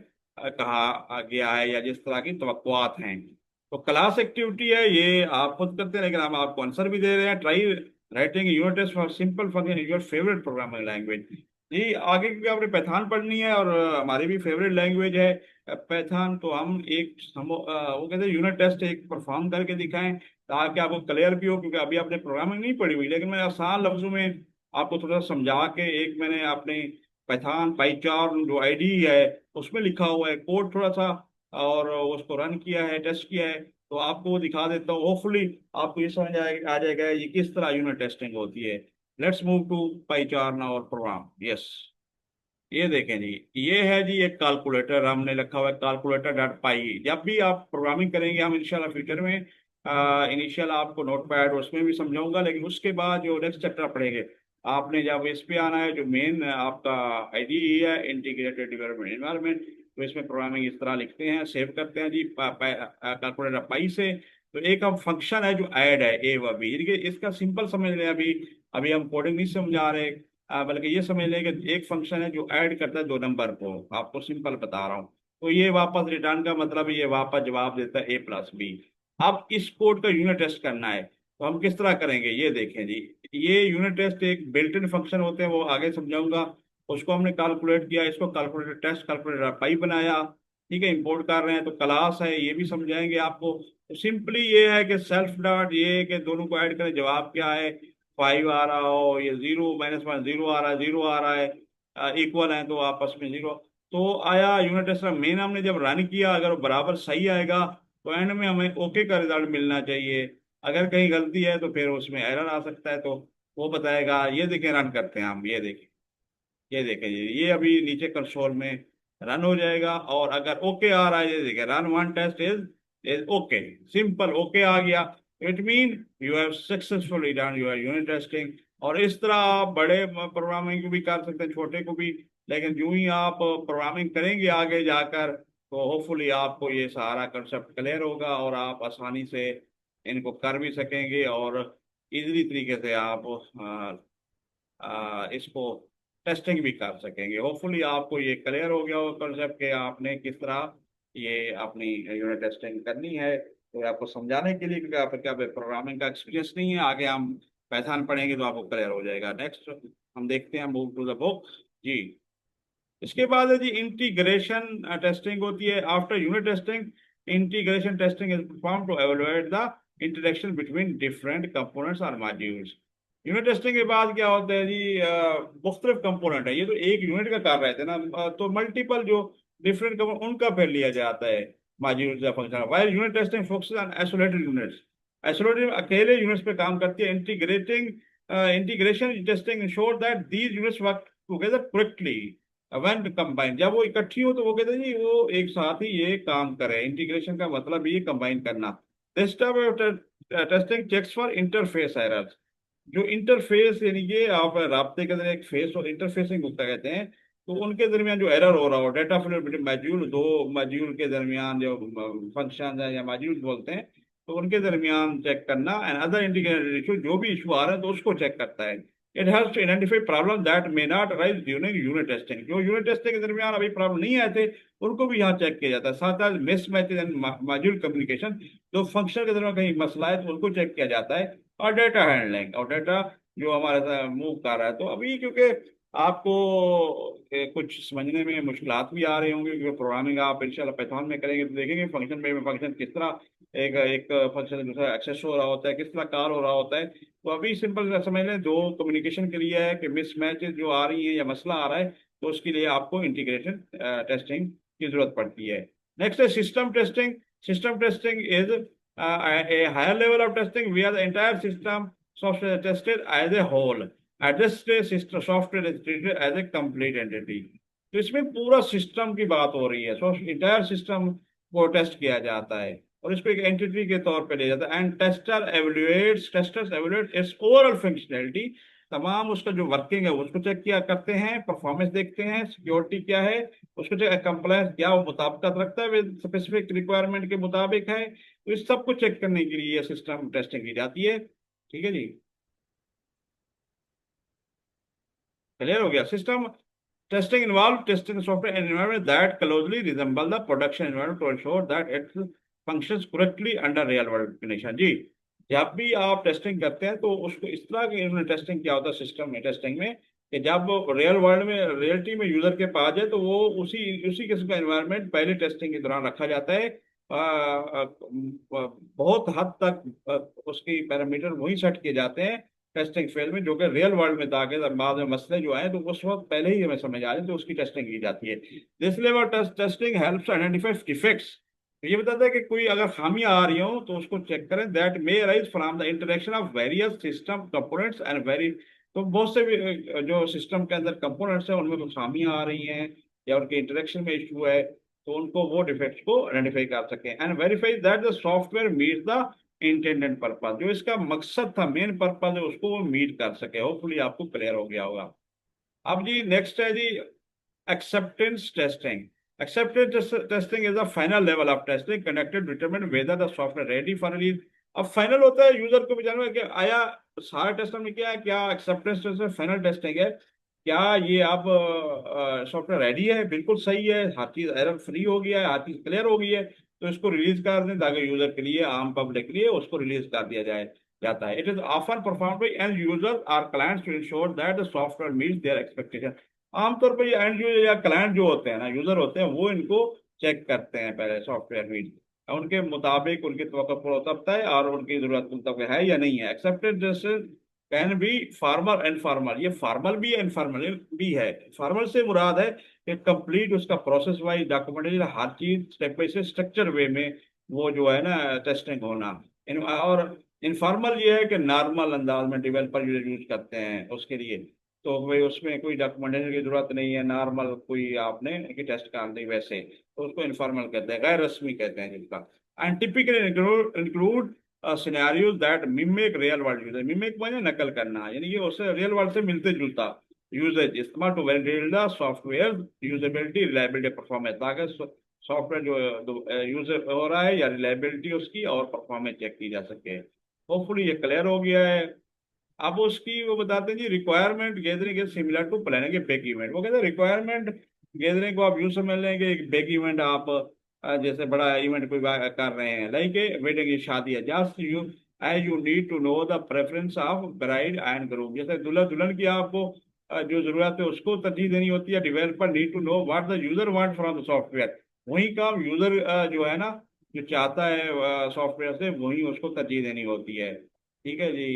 कहा गया है या जिस तरह की तवक्कुआत हैं। तो क्लास एक्टिविटी है, ये आप खुद करते हैं, लेकिन हम आपको आंसर भी दे रहे हैं। Try writing unit test for simple function in your favourite programming language. जी आगे क्योंकि आपने पैथान पढ़नी है, और हमारी भी फेवरेट लैंग्वेज है पैथान, तो हम वो कहते हैं यूनिट टेस्ट एक परफॉर्म करके दिखाएं, ताकि आपको क्लियर भी हो, क्योंकि अभी आपने प्रोग्रामिंग नहीं पढ़ी हुई, लेकिन मैं आसान लफ्जों में आपको थोड़ा सा समझा के, एक मैंने अपने पाइथन पाईचार जो आईडी है उसमें लिखा हुआ है कोड थोड़ा सा, और उसको रन किया है, टेस्ट किया है, तो आपको वो दिखा देता हूँ। होपफुली आपको ये समझ आ जाएगा ये किस तरह यूनिट टेस्टिंग होती है। लेट्स मूव टू पाईचार नाउ और प्रोग्राम। यस, ये देखें जी, ये है जी एक कैलकुलेटर, हमने रखा हुआ है कैलकुलेटर डॉट पाई। जब भी आप प्रोग्रामिंग करेंगे, हम इंशाल्लाह फ्यूचर में इनिशियल आपको नोटपैड उसमें भी समझाऊंगा, लेकिन उसके बाद जो नेक्स्ट चैप्टर पढ़ेंगे, आपने जब इस पे आना है, जो मेन आपका आईडी है इंटीग्रेटेड डेवलपमेंट एनवायरनमेंट, तो इसमें प्रोग्रामिंग इस तरह लिखते हैं, सेव करते हैं जी कैलकुलेटर पाई से। तो एक हम फंक्शन है जो ऐड है ए व बी, इसका सिंपल समझ लें। अभी अभी हम कोडिंग नहीं समझा रहे, बल्कि ये समझ लें कि एक फंक्शन है जो ऐड करता है दो नंबर को, आपको सिंपल बता रहा हूँ। तो ये वापस रिटर्न का मतलब ये वापस जवाब देता है A+B। अब इस कोड का यूनिट टेस्ट करना है, तो हम किस तरह करेंगे ये देखें जी। ये यूनिट टेस्ट एक बिल्ट इन फंक्शन होते हैं, वो आगे समझाऊंगा। उसको हमने कैलकुलेट किया, इसको कैलकुलेटर टेस्ट कैलकुलेटर पाई बनाया। ठीक है, इंपोर्ट कर रहे हैं तो क्लास है, ये भी समझाएंगे आपको। तो सिंपली ये है कि सेल्फ डॉट, ये है कि दोनों को ऐड करें, जवाब क्या है, 5 आ रहा हो, ये 0 -1 0 आ रहा है, 0 आ रहा है, इक्वल है तो आपस में 0। तो आया यूनिट टेस्ट का मेन, हमने जब रन किया अगर वो बराबर सही आएगा तो एंड में हमें ओके का रिजल्ट मिलना चाहिए। अगर कहीं गलती है तो फिर उसमें एरर आ सकता है, तो वो बताएगा। ये देखें, रन करते हैं हम, ये देखें, ये देखें जी, ये अभी नीचे कंसोल में रन हो जाएगा। और अगर ओके आ रहा है, ये देखें, run one test is okay, simple okay आ गया। It mean you have successfully done your unit testing. और इस तरह आप बड़े प्रोग्रामिंग को भी कर सकते हैं, छोटे को भी। लेकिन जो ही आप प्रोग्रामिंग करेंगे आगे जाकर, तो होपफुली आपको ये सारा कंसेप्ट क्लियर होगा और आप आसानी से इनको कर भी सकेंगे, और इजीली तरीके से आप इसको टेस्टिंग भी कर सकेंगे। होपफुली आपको ये क्लियर हो गया हो कंसेप्ट कि आपने किस तरह ये अपनी यूनिट टेस्टिंग करनी है। तो आपको समझाने के लिए, क्योंकि आप क्या प्रोग्रामिंग का एक्सपीरियंस नहीं है, आगे हम पैथन पढ़ेंगे तो आपको क्लियर हो जाएगा। नेक्स्ट हम देखते हैं, मूव टू द बुक जी। इसके बाद है जी इंटीग्रेशन टेस्टिंग होती है after unit testing. Integration testing is perform to evaluate the interaction between different components और मॉड्यूल्स। यूनिट टेस्टिंग के बाद क्या होता है जी, मुख्तलिफ कंपोनेंट है, ये तो एक यूनिट का कर रहे थे ना, तो मल्टीपल जो डिफरेंट कंपोनेंट उनका फिर लिया जाता है मॉड्यूल्स या function. While unit testing focuses on isolated units, isolated अकेले यूनिट्स पे काम करती है। Integration testing ensure that these units work together correctly when combine. जब वो इकट्ठी हो तो वो कहते हैं जी वो एक साथ ही ये काम करे। इंटीग्रेशन का मतलब ये कंबाइन करना। This type of testing checks for interface errors. जो इंटरफेस यानी कि आप राब्ते के अंदर एक फेस और इंटरफेसिंग होता कहते हैं, तो उनके दरमियान जो एरर हो रहा हो, डेटा फ्लो बिटवीन मॉड्यूल, दो मॉड्यूल के दरमियान जो फंक्शन है या मॉड्यूल बोलते हैं, तो उनके दरमियान चेक करना। एंड अदर इंटीग्रेटेड इशू, जो भी इशू आ रहा है तो उसको चेक करता है। It helps to identify problem that may not arise during unit testing. जो यूनिट टेस्टिंग के दरमियान अभी प्रॉब्लम नहीं आए थे, उनको भी यहाँ चेक किया जाता है। साथ साथ miss matches and module communication, जो फंक्शन के दरमियान कहीं मसला है तो उनको चेक किया जाता है। और डेटा हैंडलिंग, और डेटा जो हमारे साथ मूव कर रहा है। तो अभी क्योंकि आपको कुछ समझने में मुश्किलात भी आ रही होंगी, क्योंकि प्रोग्रामिंग आप इंशाल्लाह पाइथन में करेंगे तो देखेंगे फंक्शन में फंक्शन किस तरह एक एक फंक्शन दूसरा एक्सेस हो रहा होता है, किस तरह कॉल हो रहा होता है। तो अभी सिंपल समझ लें, दो कम्युनिकेशन के लिए है कि मिसमैचेस जो आ रही है या मसला आ रहा है, तो उसके लिए आपको इंटीग्रेशन टेस्टिंग की जरूरत पड़ती है। नेक्स्ट है system testing. System testing is a higher level of testing where the entire system software is tested as a whole. At this stage, system software is treated as a complete entity. तो इसमें पूरा system की बात हो रही है, सो entire system को test किया जाता है और इसको एक एंटिटी के तौर पे लिया जाता है। And testers evaluate it's overall functionality. तमाम उसका जो वर्किंग है उसको चेक किया करते हैं, परफॉर्मेंस देखते हैं, सिक्योरिटी क्या है उसको चेक, कंप्लायंस क्या वो मुताबिकत रखता है, स्पेसिफिक रिक्वायरमेंट के मुताबिक है। तो इस सब को चेक करने के लिए सिस्टम टेस्टिंग की जाती है। ठीक है जी, क्लियर हो गया। System testing involve testing software environment that closely resemble the production environment to ensure that it functions correctly under real world condition जी। जब भी आप टेस्टिंग करते हैं तो उसको इस तरह की टेस्टिंग क्या होता है सिस्टम में टेस्टिंग में, कि जब रियल वर्ल्ड में रियलिटी में यूजर के पास जाए तो वो उसी उसी किस्म का एनवायरनमेंट पहले टेस्टिंग के दौरान रखा जाता है। बहुत हद तक उसकी पैरामीटर वही सेट किए जाते हैं टेस्टिंग फेज में, जो कि रियल वर्ल्ड में ताकि बाद में मसले जो आए तो उस वक्त पहले ही हमें समझ आ जाए, तो उसकी टेस्टिंग की जाती है। This level testing helps identify defects. ये बताता है कि कोई अगर खामियां आ रही हो तो उसको चेक करें, that may arise from the interaction of various system components and very. तो बहुत से भी जो सिस्टम के अंदर कंपोनेंट्स हैं उनमें कुछ खामियां आ रही हैं या उनके इंटरेक्शन में इशू है, तो उनको वो डिफेक्ट्स को आइडेंटिफाई कर सकें। And verify that the software meet the intended purpose, जो इसका मकसद था, मेन पर्पज है, उसको वो मीट कर सके। होपफुली आपको क्लियर हो गया होगा। अब जी नेक्स्ट है जी acceptance testing. Testing is the final level of testing conducted to determine whether the software ready for release. अब फाइनल होता है यूजर को भी जानना है कि आया सारा टेस्ट हमने किया है क्या, एक्सेप्टेंस टेस्ट फाइनल टेस्टिंग है क्या ये आप सॉफ्टवेयर रेडी है, बिल्कुल सही है, हर चीज एरर फ्री हो गया है, हर चीज क्लियर हो गई है, तो इसको रिलीज कर दें ताकि यूजर के लिए, आम पब्लिक के लिए उसको रिलीज कर दिया जाए जाता है। It is often perform by end user or clients to ensure that the software meets their expectation. आमतौर पर ये एंड यूजर या क्लाइंट जो होते हैं ना, यूजर होते हैं, वो इनको चेक करते हैं पहले सॉफ्टवेयर मीट उनके मुताबिक, उनकी तवक्को पूरा होता है और उनकी जरूरत मुताबिक है या नहीं है। Accepted can be formal and formal, ये फार्मल भी है इनफॉर्मल भी है। फार्मल से मुराद है कि कंप्लीट उसका प्रोसेस वाइज डॉक्यूमेंटेशन, हर चीज स्टेप बाय स्टेप स्ट्रक्चर वे में वो जो है ना टेस्टिंग होना। और इनफॉर्मल ये है कि नॉर्मल अंदाज में डेवलपर यूज करते हैं उसके लिए, तो भाई उसमें कोई डॉक्यूमेंटेशन की जरूरत नहीं है, नॉर्मल कोई आपने की टेस्ट कर दी वैसे, तो उसको इनफॉर्मल कहते हैं, गैर रस्मी कहते हैं जिसका। And typically include scenarios that mimic real world user, mimic माने नकल करना, यानी ये उससे रियल वर्ल्ड से मिलते जुलता यूजेज इस्तेमाल to validate the software usability reliability performance, ताकि सॉफ्टवेयर जो यूजर हो रहा है या रिलायबिलिटी उसकी और परफॉर्मेंस चेक की जा सके। होपफुली ये क्लियर हो गया है। अब उसकी वो बताते हैं जी, requirement gathering is similar to planning a big event. वो कहते हैं रिक्वायरमेंट गैदरिंग को आप यूं समझ लें कि एक बिग इवेंट आप जैसे बड़ा इवेंट कोई कर रहे हैं, लाइक ए वेडिंग, की शादी है, just you as you need to know the preference of bride and groom, जैसे दूल्हा दुल्हन की आपको जो जरूरत है उसको तरजीह देनी होती है, developer need to know what the user want from the software, वही काम यूजर जो है ना, जो चाहता है सॉफ्टवेयर से, वही उसको तरजीह देनी होती है। ठीक है जी।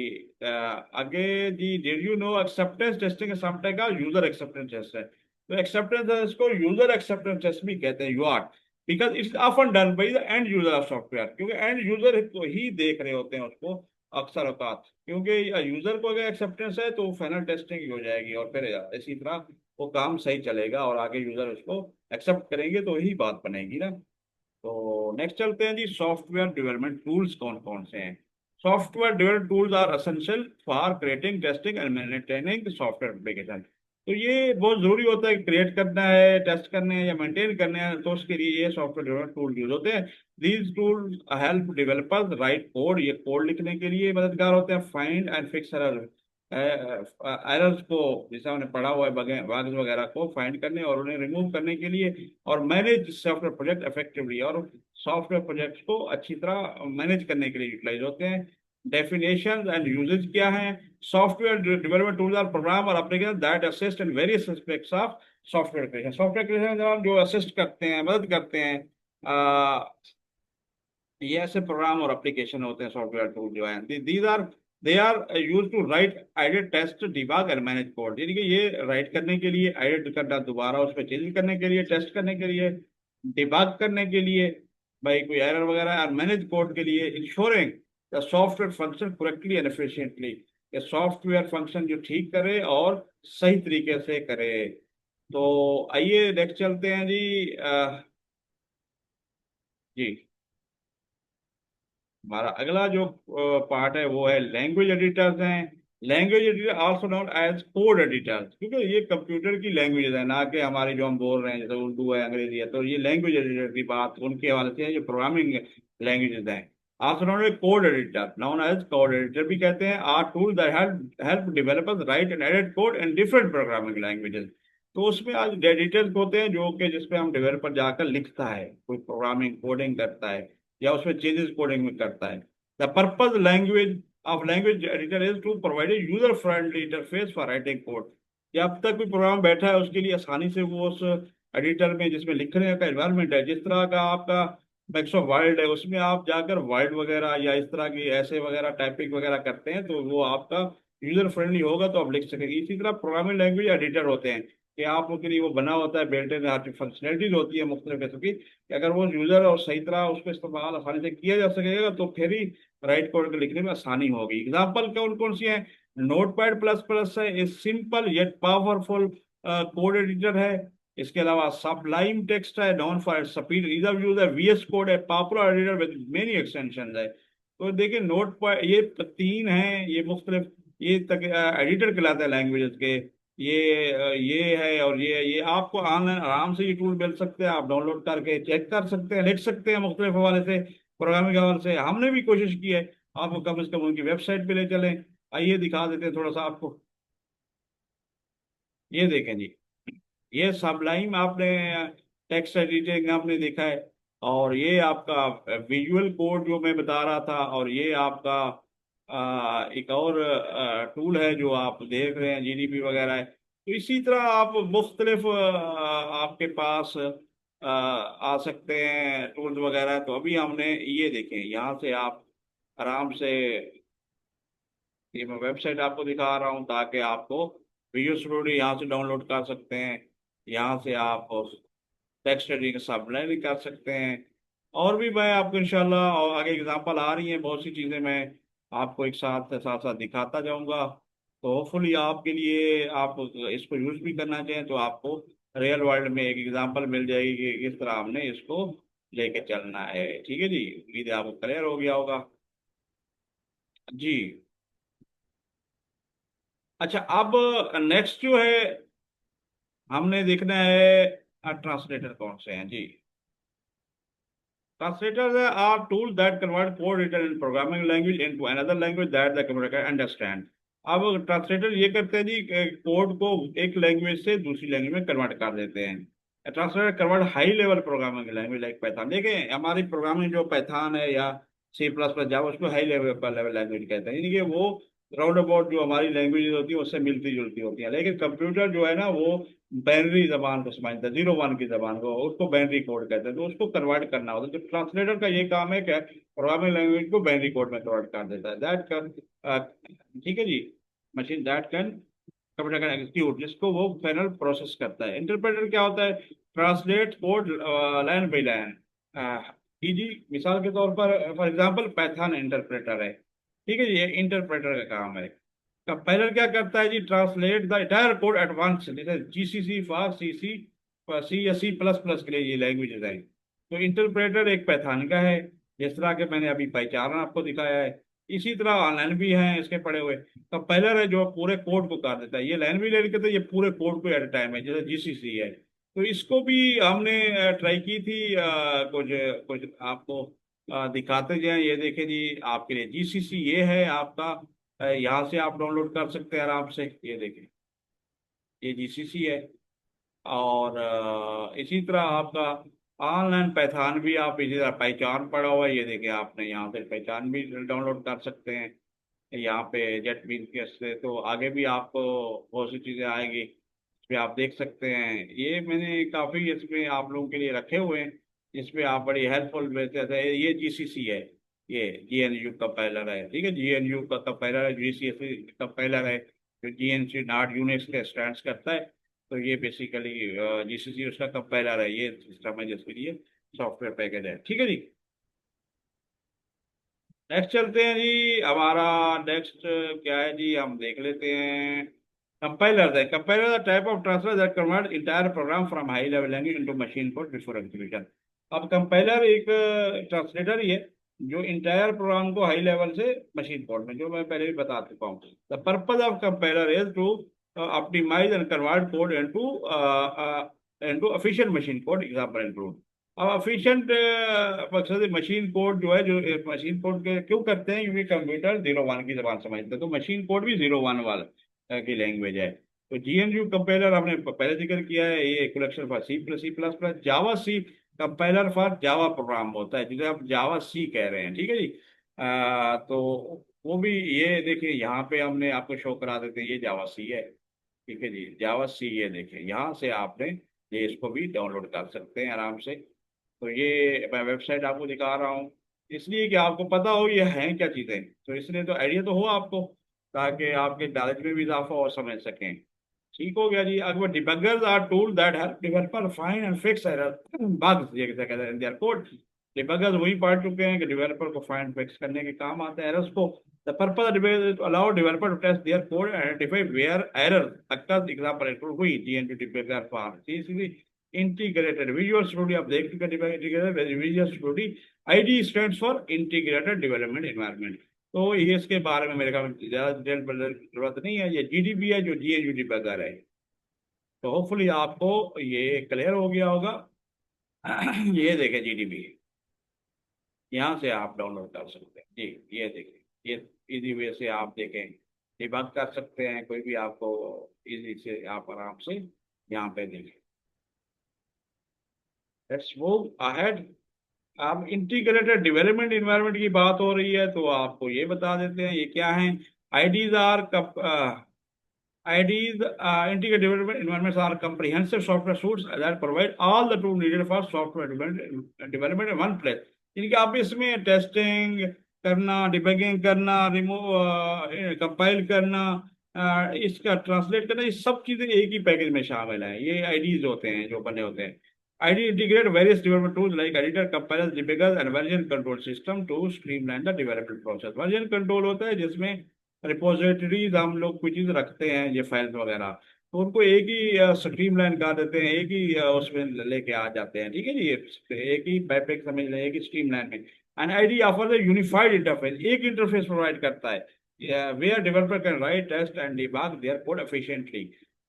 आगे जी, did you know acceptance testing some type का यूजर एक्सेप्टेंस टेस्ट है, तो एक्सेप्टेंस टेस्ट को यूजर एक्सेप्टेंस टेस्ट भी कहते हैं, UR, because it's often done by the end user of software, क्योंकि एंड यूजर को ही देख रहे होते हैं उसको अक्सर औकात, क्योंकि यूजर को अगर एक्सेप्टेंस है तो फाइनल टेस्टिंग ही हो जाएगी और फिर इसी तरह वो काम सही चलेगा और आगे यूजर उसको एक्सेप्ट करेंगे तो ही बात बनेगी ना। तो नेक्स्ट चलते हैं जी, सॉफ्टवेयर डेवलपमेंट टूल्स कौन कौन से हैं। Software development tools are essential for creating, testing and maintaining software application. तो ये बहुत जरूरी होता है, क्रिएट करना है, टेस्ट करने हैं या मेंटेन करने हैं, तो उसके लिए ये सॉफ्टवेयर डेवलपमेंट टूल यूज होते हैं। These tools help developers right code, ये कोड लिखने के लिए मददगार होते हैं, find and fix error, errors को, जैसे हमने पढ़ा हुआ है, बग्स वगैरह को फाइंड करने और उन्हें रिमूव करने के लिए, और मैनेज सॉफ्टवेयर प्रोजेक्ट इफेक्टिवली, और सॉफ्टवेयर प्रोजेक्ट्स को अच्छी तरह मैनेज करने के लिए यूटिलाइज होते हैं। डेफिनेशन एंड यूजेज क्या है। Software development tools are program और application that assist in various aspects of software creation. Software creation जो असिस्ट करते हैं, मदद करते हैं, ये ऐसे प्रोग्राम और एप्लीकेशन होते हैं, सॉफ्टवेयर टूल जो है, these are they are use to write, edit, test, debug and manage code, यानी कि ये राइट करने के लिए, एडिट करना, दोबारा उस पर चेंज करने के लिए, टेस्ट करने के लिए, डिबग करने के लिए, भाई कोई एरर वगैरह, और मैनेज कोड के लिए, ensuring the software function correctly and efficiently, ये सॉफ्टवेयर फंक्शन जो ठीक करे और सही तरीके से करे। तो आइए नेक्स्ट चलते हैं जी। जी, हमारा अगला जो पार्ट है वो है लैंग्वेज एडिटर्स हैं। Language editor also known as code editors, क्योंकि ये कंप्यूटर की लैंग्वेज है ना, कि हमारी जो हम बोल रहे हैं, जैसे उर्दू है, अंग्रेजी है, तो ये लैंग्वेज एडिटर की बात उनके हवाले से है जो प्रोग्रामिंग लैंग्वेजेस हैं। Also known as code editor, known as code editor भी कहते हैं, are tool that help help developers write and edit code in different programming languages. तो उसमें आज एडिटर्स होते हैं जो कि जिसपे हम डेवलपर जाकर लिखता है, कोई प्रोग्रामिंग कोडिंग करता है या उसमें चेंजेस कोडिंग में करता है। The purpose language of language editor is to provide a user friendly interface for writing code. या अब तक कोई प्रोग्राम बैठा है उसके लिए आसानी से वो उस एडिटर में जिसमें लिखने का एनवायरनमेंट है, जिस तरह का आपका माइक्रोसॉफ्ट वर्ड है, उसमें आप जाकर वर्ड वगैरह या इस तरह की ऐसे वगैरह टाइपिंग वगैरह करते हैं तो वो आपका यूजर फ्रेंडली होगा तो आप लिख सकेंगे। इसी तरह प्रोग्रामिंग लैंग्वेज एडिटर होते हैं कि आपके लिए वो बना होता है, बिल्ट इन फंक्शनलिटीज होती है मुख्तलिफ किस्म की, कि अगर वो यूजर और सही तरह उसको इस्तेमाल आसानी से किया जा सकेगा तो फिर ही राइट कोड के लिखने में आसानी होगी। एग्जाम्पल कौन कौन सी है। नोटपैड प्लस प्लस है, इस simple yet powerful code editor है। इसके अलावा सबलाइम टेक्स्ट है, non for speed is of use है। वीएस कोड है, popular editor with many extension है। तो देखिए नोटपैड, ये तीन हैं, ये मुख्तलिफ ये तक एडिटर कहलाते हैं लैंग्वेजेस के। ये है और ये आपको ऑनलाइन आराम से ये टूल मिल सकते हैं, आप डाउनलोड करके चेक कर सकते हैं, लिख सकते हैं मुख्तलिफ हवाले से, प्रोग्रामिंग के हवाले से। हमने भी कोशिश की है, आपको कम से कम उनकी वेबसाइट पे ले चलें। आइए दिखा देते हैं थोड़ा सा आपको। ये देखें जी, ये सबलाइम आपने टेक्स्ट एडिटिंग आपने देखा है, और ये आपका विजुअल कोड जो मैं बता रहा था, और ये आपका एक और टूल है जो आप देख रहे हैं, जीडीपी वगैरह है। तो इसी तरह आप मुख्तलिफ आपके पास आ सकते हैं टूल्स वगैरह। तो अभी हमने ये देखें, यहाँ से आप आराम से, ये मैं वेबसाइट आपको दिखा रहा हूँ ताकि आपको विजुअल स्टूडियो यहाँ से डाउनलोड कर सकते हैं। यहाँ से आप टेक्स्ट एडिटिंग सबलाइन कर सकते हैं। और भी मैं आपको इंशाल्लाह, और आगे एग्जांपल आ रही हैं बहुत सी चीज़ें, मैं आपको एक साथ साथ साथ दिखाता जाऊंगा। तो होपफुली आपके लिए, आप इसको यूज भी करना चाहें तो आपको रियल वर्ल्ड में एक एग्जांपल मिल जाएगी कि किस तरह हमने इसको लेके चलना है। ठीक है जी, उम्मीद है आपको क्लियर हो गया होगा। जी। अच्छा, अब नेक्स्ट जो है हमने देखना है ट्रांसलेटर कौन से हैं जी। Translators are tools that convert code written in programming language into another language that the computer can understand. अब ट्रांसलेटर ये करते हैं जी, कोड को एक लैंग्वेज से दूसरी लैंग्वेज में कन्वर्ट कर देते हैं। Translator convert high level programming language like Python. देखें, हमारी प्रोग्रामिंग जो पाइथन है या C++ जावा, उसको हाई लेवल पर लेवल लैंग्वेज कहते हैं, यानी कि वो राउंड अबाउट जो हमारी लैंग्वेज होती है उससे मिलती जुलती होती है। लेकिन कंप्यूटर जो है ना, वो बाइनरी जबान को समझता है, 0 1 की जबान को, उसको बाइनरी कोड कहते हैं। तो उसको कन्वर्ट करना होता है, तो ट्रांसलेटर का ये काम है कि प्रोग्रामिंग लैंग्वेज को बाइनरी कोड में कन्वर्ट कर देता है। दैट कैन, ठीक है जी, machine that can, computer can execute, जिसको वो पैनल प्रोसेस करता है। इंटरप्रेटर क्या होता है? Translate code line by line. जी, मिसाल के तौर पर फॉर एग्जांपल पाइथन इंटरप्रेटर है, ठीक है जी, ये इंटरप्रेटर का काम है। कंपाइलर क्या करता है जी? Translate the entire code at once, जैसे जीसीसी फॉर सीसी, सी या C++ के लिए ये लैंग्वेजेस हैं। तो इंटरप्रेटर एक पैथान का है, जिस तरह के मैंने अभी पहचान आपको दिखाया है। इसी तरह ऑनलाइन भी हैं इसके पड़े हुए। कंपाइलर है जो पूरे कोड को कर देता है, ये लाइन भी ले लेके, तो ये पूरे कोड को एट टाइम है, जैसे जीसीसी है। तो इसको भी हमने ट्राई की थी, कुछ कुछ आपको दिखाते जाए। ये देखें जी, आपके लिए जीसीसी ये है आपका, यहाँ से आप डाउनलोड कर सकते हैं आराम से। ये देखें, ये जीसीसी है। और इसी तरह आपका ऑनलाइन पहचान भी, आप इसी तरह पहचान पड़ा हुआ है, ये देखें, आपने यहाँ से पहचान भी डाउनलोड कर सकते हैं। यहाँ पे जेट बीन के से, तो आगे भी आपको बहुत सी चीज़ें आएंगी, इसमें आप देख सकते हैं। ये मैंने काफ़ी इसमें आप लोगों के लिए रखे हुए हैं, जिसमें आप बड़ी हेल्पफुल वैसे थे। ये जीसीसी है, ये GNU कंपाइलर है, ठीक है, GNU का कंपाइलर है, GCC कंपाइलर है, जो GNC नॉट यूनिक्स के स्टैंड करता है। तो ये बेसिकली जीसीसी उसका कंपाइलर है, ये सिस्टम है जिसके लिए सॉफ्टवेयर पैकेज है। ठीक है जी, नेक्स्ट चलते हैं जी। हमारा नेक्स्ट क्या है जी, हम देख लेते हैं। कंपाइलर है, compiler type of transfer that convert entire program from high level language into machine code before execution. अब कंपाइलर एक ट्रांसलेटर ही है, जो इंटायर प्रोग्राम को हाई लेवल से मशीन कोड में, जो मैं पहले भी बता चुका हूँ। The purpose of compiler is to optimise and convert code into efficient machine code, example include. अब एफिशिएंट मकसद मशीन कोड जो है, जो मशीन कोड के क्यों करते हैं? क्योंकि कंप्यूटर 0 1 की जबान समझता है, तो मशीन कोड भी 0 1 वाला की लैंग्वेज है। तो GNU कंपाइलर हमने पहले जिक्र किया है, ये collection for C++, Java C compiler for Java program होता है, जिसे आप जावा सी कह रहे हैं। ठीक है जी, तो वो भी, ये देखिए यहाँ पे हमने आपको शो करा देते हैं, ये जावा सी है। ठीक है जी, जावा सी, ये देखिए यहाँ से आपने ये इसको भी डाउनलोड कर सकते हैं आराम से। तो ये मैं वेबसाइट आपको दिखा रहा हूँ, इसलिए कि आपको पता हो ये हैं क्या चीज़ें, तो इसलिए तो आइडिया तो हो आपको, ताकि आपके नॉलेज में भी इजाफा और समझ सकें। ठीक हो गया जी। अगर debuggers are tool that help developer find and fix error bugs, ये कहते हैं देयर कोड। डिबगर्स वही पढ़ चुके हैं कि डेवलपर को फाइंड फिक्स करने के काम आते हैं एरर्स को। The purpose of debugger is to allow developer to test their code and identify where error occurs, example include हुई GNU debugger for CCC integrated Visual Studio. आप देख चुके हैं integrated Visual Studio, ID stands for integrated development environment. तो ये इसके बारे में मेरे ख्याल में ज्यादा डिटेल जरूरत नहीं है। ये GDB है जो GNU डिबगर है। तो होपफुली आपको ये क्लियर हो गया होगा। ये देखें GDB, यहाँ से आप डाउनलोड कर सकते हैं जी। ये देखें, ये इसी वे से आप देखें, डिबग कर सकते हैं, कोई भी आपको इजी से आप आराम से यहाँ पे देखें। Let's move ahead. अब इंटीग्रेटेड डेवलपमेंट इन्वायरमेंट की बात हो रही है, तो आपको ये बता देते हैं ये क्या है। IDs are IDs, integrated development environments are comprehensive software suites that provide all the tools needed for software development in one place। इनके आप इसमें टेस्टिंग करना, डिबगिंग करना, रिमूव कंपाइल करना, इसका ट्रांसलेट करना, ये सब चीजें एक ही पैकेज में शामिल है। ये आईडीज होते हैं जो बने होते हैं। ID integrate various development tools like editor, compiler, debuggers and version control system to streamline the development process. Version control होता है जिसमें रिपोजिटरीज हम लोग कोई चीज रखते हैं, ये फाइल्स वगैरह, तो उनको एक ही स्ट्रीम लाइन कर देते हैं, एक ही उसमें लेके आ जाते हैं। ठीक है जी, एक ही पैपेक समझ लें, एक ही स्ट्रीम लाइन में। And ID offer unified interface, एक इंटरफेस प्रोवाइड करता है where developer can write, test and debug their code efficiently.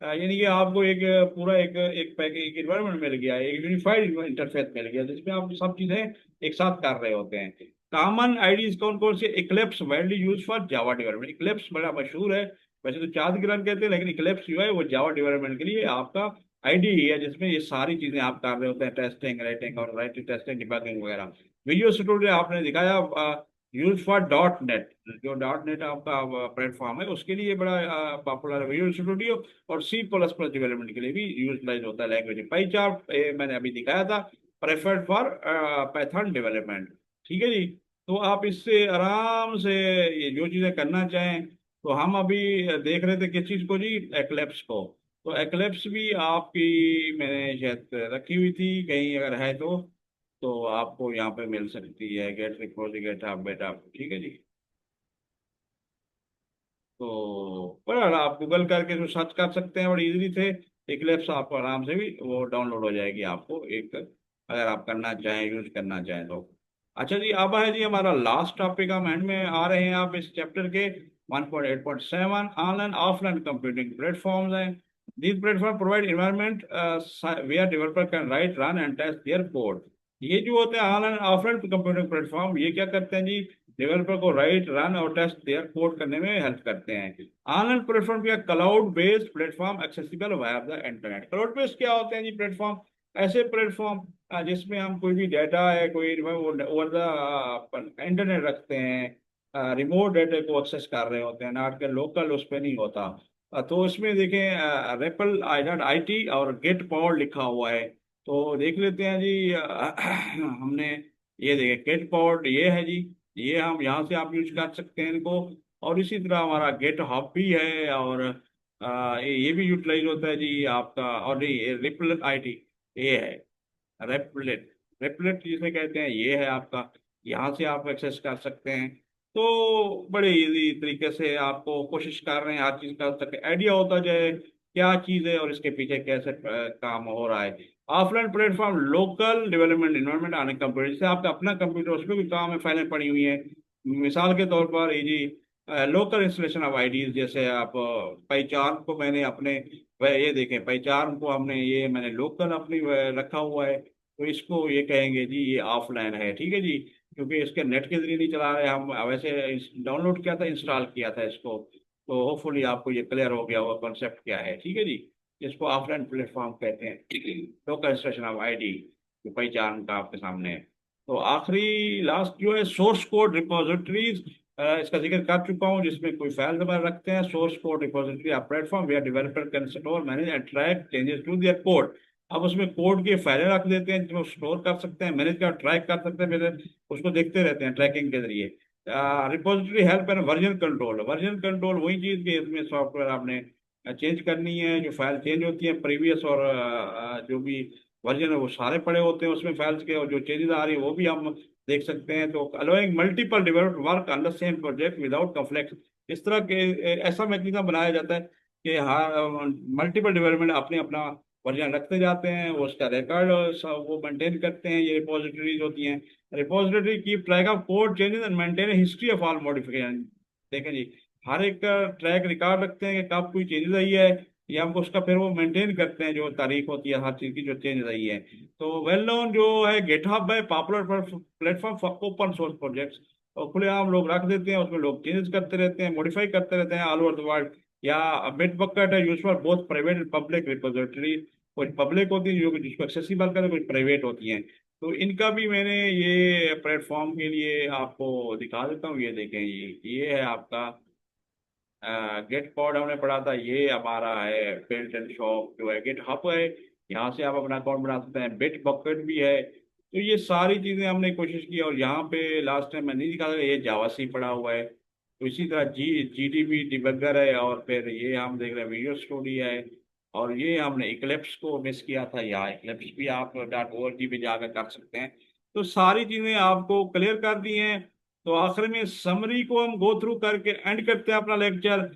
यानी कि आपको एक पूरा एक एक पैकेज, एक इन्वायरमेंट मिल गया, एक यूनिफाइड इंटरफेस मिल गया जिसमें आप सब चीजें एक साथ कर रहे होते हैं। कॉमन आईडीज कौन कौन से? Eclipse widely use for Java development. Eclipse बड़ा मशहूर है, वैसे तो चांद कहते हैं, लेकिन इक्लिप्स जो है वो जावा डेवलपमेंट के लिए आपका आईडी ही है, जिसमें ये सारी चीजें आप कर रहे होते हैं, टेस्टिंग, राइटिंग और राइटिंग, टेस्टिंग, डिबगिंग वगैरह। विजुअल स्टूडियो आपने दिखाया, यूज फॉर डॉट नेट, जो डॉट नेट आपका प्लेटफॉर्म है उसके लिए बड़ा पॉपुलर है विजुअल स्टूडियो। और C++ डेवलपमेंट के लिए भी यूटिलाइज होता है लैंग्वेज। पाईचार्ट मैंने अभी दिखाया था, प्रेफर्ड फॉर पाइथन डेवलपमेंट। ठीक है जी। तो आप इससे आराम से ये जो चीज़ें करना चाहें, तो हम अभी देख रहे थे किस चीज़ को जी, एक्लिप्स को। तो एक्लिप्स भी आपकी मैंने शायद रखी हुई थी कहीं, अगर है तो आपको यहाँ पे मिल सकती है, गेट रिपोज गेट आप बेटा। ठीक है जी। तो पर आप गूगल करके जो सर्च कर सकते हैं बड़ी इजीली से, एक्लिप्स आपको आराम से भी वो डाउनलोड हो जाएगी आपको एक, अगर आप करना चाहें, यूज करना चाहें तो। अच्छा जी, अब है जी हमारा लास्ट टॉपिक, हम एंड में आ रहे हैं आप इस चैप्टर के। 1.8.7 ऑनलाइन ऑफलाइन कंप्यूटिंग प्लेटफॉर्म्स हैं। These platform provide environment where developer can write, run and test their code. ये जो होते हैं ऑनलाइन ऑफलाइन कंप्यूटिंग प्लेटफॉर्म, ये क्या करते हैं जी, डेवलपर को राइट, रन और टेस्ट देयर कोड करने में हेल्प करते हैं। ऑनलाइन प्लेटफॉर्म क्या, cloud based platform accessible via the internet. Cloud based क्या होते हैं जी प्लेटफॉर्म? ऐसे प्लेटफॉर्म जिसमें हम कोई भी डाटा है, कोई ओवर द इंटरनेट रखते हैं, रिमोट डाटा को एक्सेस कर रहे होते हैं, नाट के लोकल उस पर नहीं होता। तो इसमें देखें रेपल .IT और गेट पावर लिखा हुआ है। तो देख लेते हैं जी, हमने ये देखे गेट पावर ये है जी, ये हम यहाँ से आप यूज कर सकते हैं इनको। और इसी तरह हमारा गेट हब भी है, और ये भी यूटिलाइज होता है जी आपका। और नहीं, रिपल IT ये है, रेपलेट, रेपलेट जिसे कहते हैं ये है आपका, यहाँ से आप एक्सेस कर सकते हैं। तो बड़े इजी तरीके से आपको कोशिश कर रहे हैं हर चीज़ का तक आइडिया होता जाए क्या चीज़ है और इसके पीछे कैसे काम हो रहा है। Offline platform local development environment आने कंप्यूटर, जैसे आपका अपना कंप्यूटर उस पर भी काम है, फाइलें पड़ी हुई हैं। मिसाल के तौर पर ये जी लोकल इंस्टॉलेशन ऑफ आईडीज, जैसे आप पहचान को मैंने अपने ये देखें, पहचान को हमने ये मैंने लोकल अपनी रखा हुआ है, तो इसको ये कहेंगे जी ये ऑफलाइन है। ठीक है जी, क्योंकि इसके नेट के जरिए नहीं चला रहे हम, वैसे डाउनलोड किया था, इंस्टॉल किया था इसको। तो होपफुली आपको ये क्लियर हो गया होगा कॉन्सेप्ट क्या है। ठीक है जी, इसको ऑफलाइन प्लेटफॉर्म कहते हैं, लोकल इंस्टॉलेशन ऑफ आईडी, जो पहचान का आपके सामने है। तो आखिरी लास्ट जो है सोर्स कोड रिपोजिटरीज, इसका जिक्र कर चुका हूँ, जिसमें कोई फाइल वगैरह रखते हैं। Source code repository of platform where developer can store, manage and track changes to their code. अब उसमें कोड के फाइलें रख देते हैं जो स्टोर कर सकते हैं, मैनेज कर, ट्रैक कर सकते हैं, फिर उसको देखते रहते हैं ट्रैकिंग के जरिए। Repository help and version control, version control वही चीज़ कि इसमें सॉफ्टवेयर आपने चेंज करनी है, जो फाइल चेंज होती है प्रीवियस और जो भी वर्जन है वो सारे पड़े होते हैं उसमें फाइल्स के, और जो चेंजेस आ रही है वो भी हम देख सकते हैं। तो allowing multiple developer work on the same project without conflict, इस तरह के ऐसा मैकेनिज्म बनाया जाता है कि हाँ, मल्टीपल डेवलपमेंट अपने अपना वर्जन रखते जाते हैं, वो उसका रिकॉर्ड वो मेंटेन करते हैं। ये रिपोजिटरीज होती हैं। रिपोजिटरी की track of code changes and maintain history of all modification. देखें जी, हर एक का ट्रैक रिकॉर्ड रखते हैं कि कब कोई चेंजेस आई है, या हमको उसका फिर वो मेंटेन करते हैं, जो तारीख होती है हर चीज़ की जो चेंज आई है। तो वेल नोन जो है गिटहब है, popular platform for open source projects. और खुलेआम लोग रख देते हैं, उसमें लोग चेंज करते रहते हैं, मॉडिफाई करते रहते हैं ऑल ओवर द वर्ल्ड। या बिटबकेट है use for both private and public repository. कुछ पब्लिक होती है जो जिसको एक्सेसिबल करे, कुछ प्राइवेट होती हैं। तो इनका भी मैंने ये प्लेटफॉर्म के लिए आपको दिखा देता हूँ, ये देखें, ये है आपका गेट पॉड हमने पढ़ा था, ये हमारा है बिल्ट एंड शॉप जो है, गेट हब है, यहाँ से आप अपना अकाउंट बना सकते हैं, बिट बकेट भी है। तो ये सारी चीजें हमने कोशिश की, और यहाँ पे लास्ट टाइम मैं नहीं दिखा था, ये जावा सी पड़ा हुआ है। तो इसी तरह जीडीबी डिबगर है, और फिर ये हम देख रहे हैं विजुअल स्टूडियो है। और ये हमने इक्लिप्स को मिस किया था, यहाँ इक्लिप्स भी आप .org पे जाकर कर सकते हैं। तो सारी चीजें आपको क्लियर कर दी हैं। तो आखिर में समरी को हम गो थ्रू करके एंड करते हैं अपना lecture.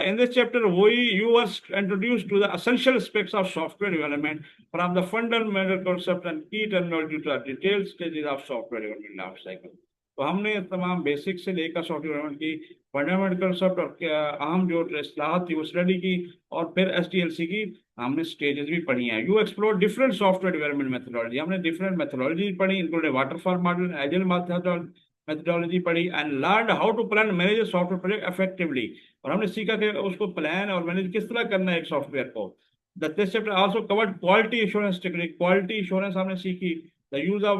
In this chapter we you are introduce to the essential aspects of software development from the fundamental concept and key terminology to the detailed stages of software development life cycle. तो हमने तमाम basic से लेकर software development की fundamental concept और अहम जो इस्लाहत थी वो स्टडी की, और फिर एसडीएलसी की हमने स्टेजेस भी पढ़ी हैं। You explore different software development methodology, हमने डिफरेंट मेथोडोलॉजी पढ़ी, including waterfall model, agile methodology पढ़ी, and learn how to plan manage software project effectively. और हमने सीखा कि उसको प्लान और मैनेज किस तरह करना है एक सॉफ्टवेयर को। The this chapter also covered quality assurance technique, quality assurance हमने सीखी। The use of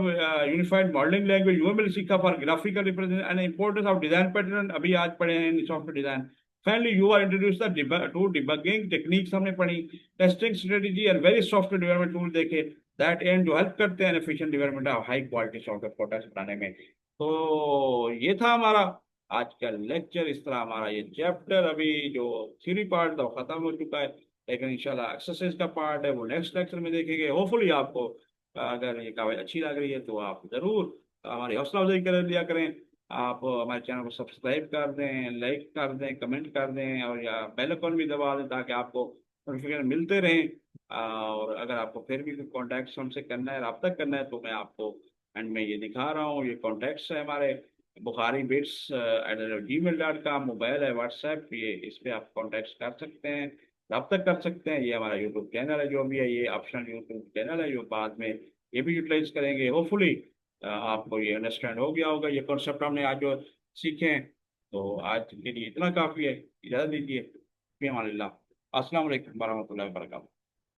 unified modelling language UML सीखा for graphical representation and importance of design pattern, अभी आज पढ़े हैं in software design. Finally you are introduce the to debugging techniques हमने पढ़ी, testing strategy और वेरी सॉफ्टवेयर डेवलपमेंट टूल देखे that and जो हेल्प करते हैं efficient development of high quality software products बनाने में। तो ये था हमारा आज का लेक्चर। इस तरह हमारा ये चैप्टर अभी जो थ्योरी पार्ट था वो खत्म हो चुका है, लेकिन इंशाल्लाह एक्सरसाइज का पार्ट है वो नेक्स्ट लेक्चर में देखेंगे। होपफुली आपको अगर ये काफी अच्छी लग रही है तो आप जरूर हमारी हौसला अफजाई कर लिया करें। आप हमारे चैनल को सब्सक्राइब कर दें, लाइक कर दें, कमेंट कर दें, और या बेल आइकन भी दबा दें ताकि आपको नोटिफिकेशन मिलते रहें। और अगर आपको फिर भी कॉन्टैक्ट हमसे करना है, रब्ता करना है, तो मैं आपको एंड मैं ये दिखा रहा हूँ, ये कॉन्टैक्ट्स है हमारे, बुखारी बिट्स @gmail.com, मोबाइल है, व्हाट्सएप, ये इस पे आप कॉन्टैक्ट कर सकते हैं, रब्ता कर सकते हैं। ये हमारा यूट्यूब चैनल है जो भी है, ये ऑप्शनल यूट्यूब चैनल है जो बाद में ये भी यूटिलाइज करेंगे। होपफुली आपको ये अंडरस्टैंड हो गया होगा, ये कॉन्सेप्ट हमने आज जो सीखे हैं। तो आज के लिए इतना काफ़ी है, इजाज़त दीजिए। फी अमानिल्लाह। अस्सलाम वालेकुम वरहमतुल्लाहि वबरकातुहू।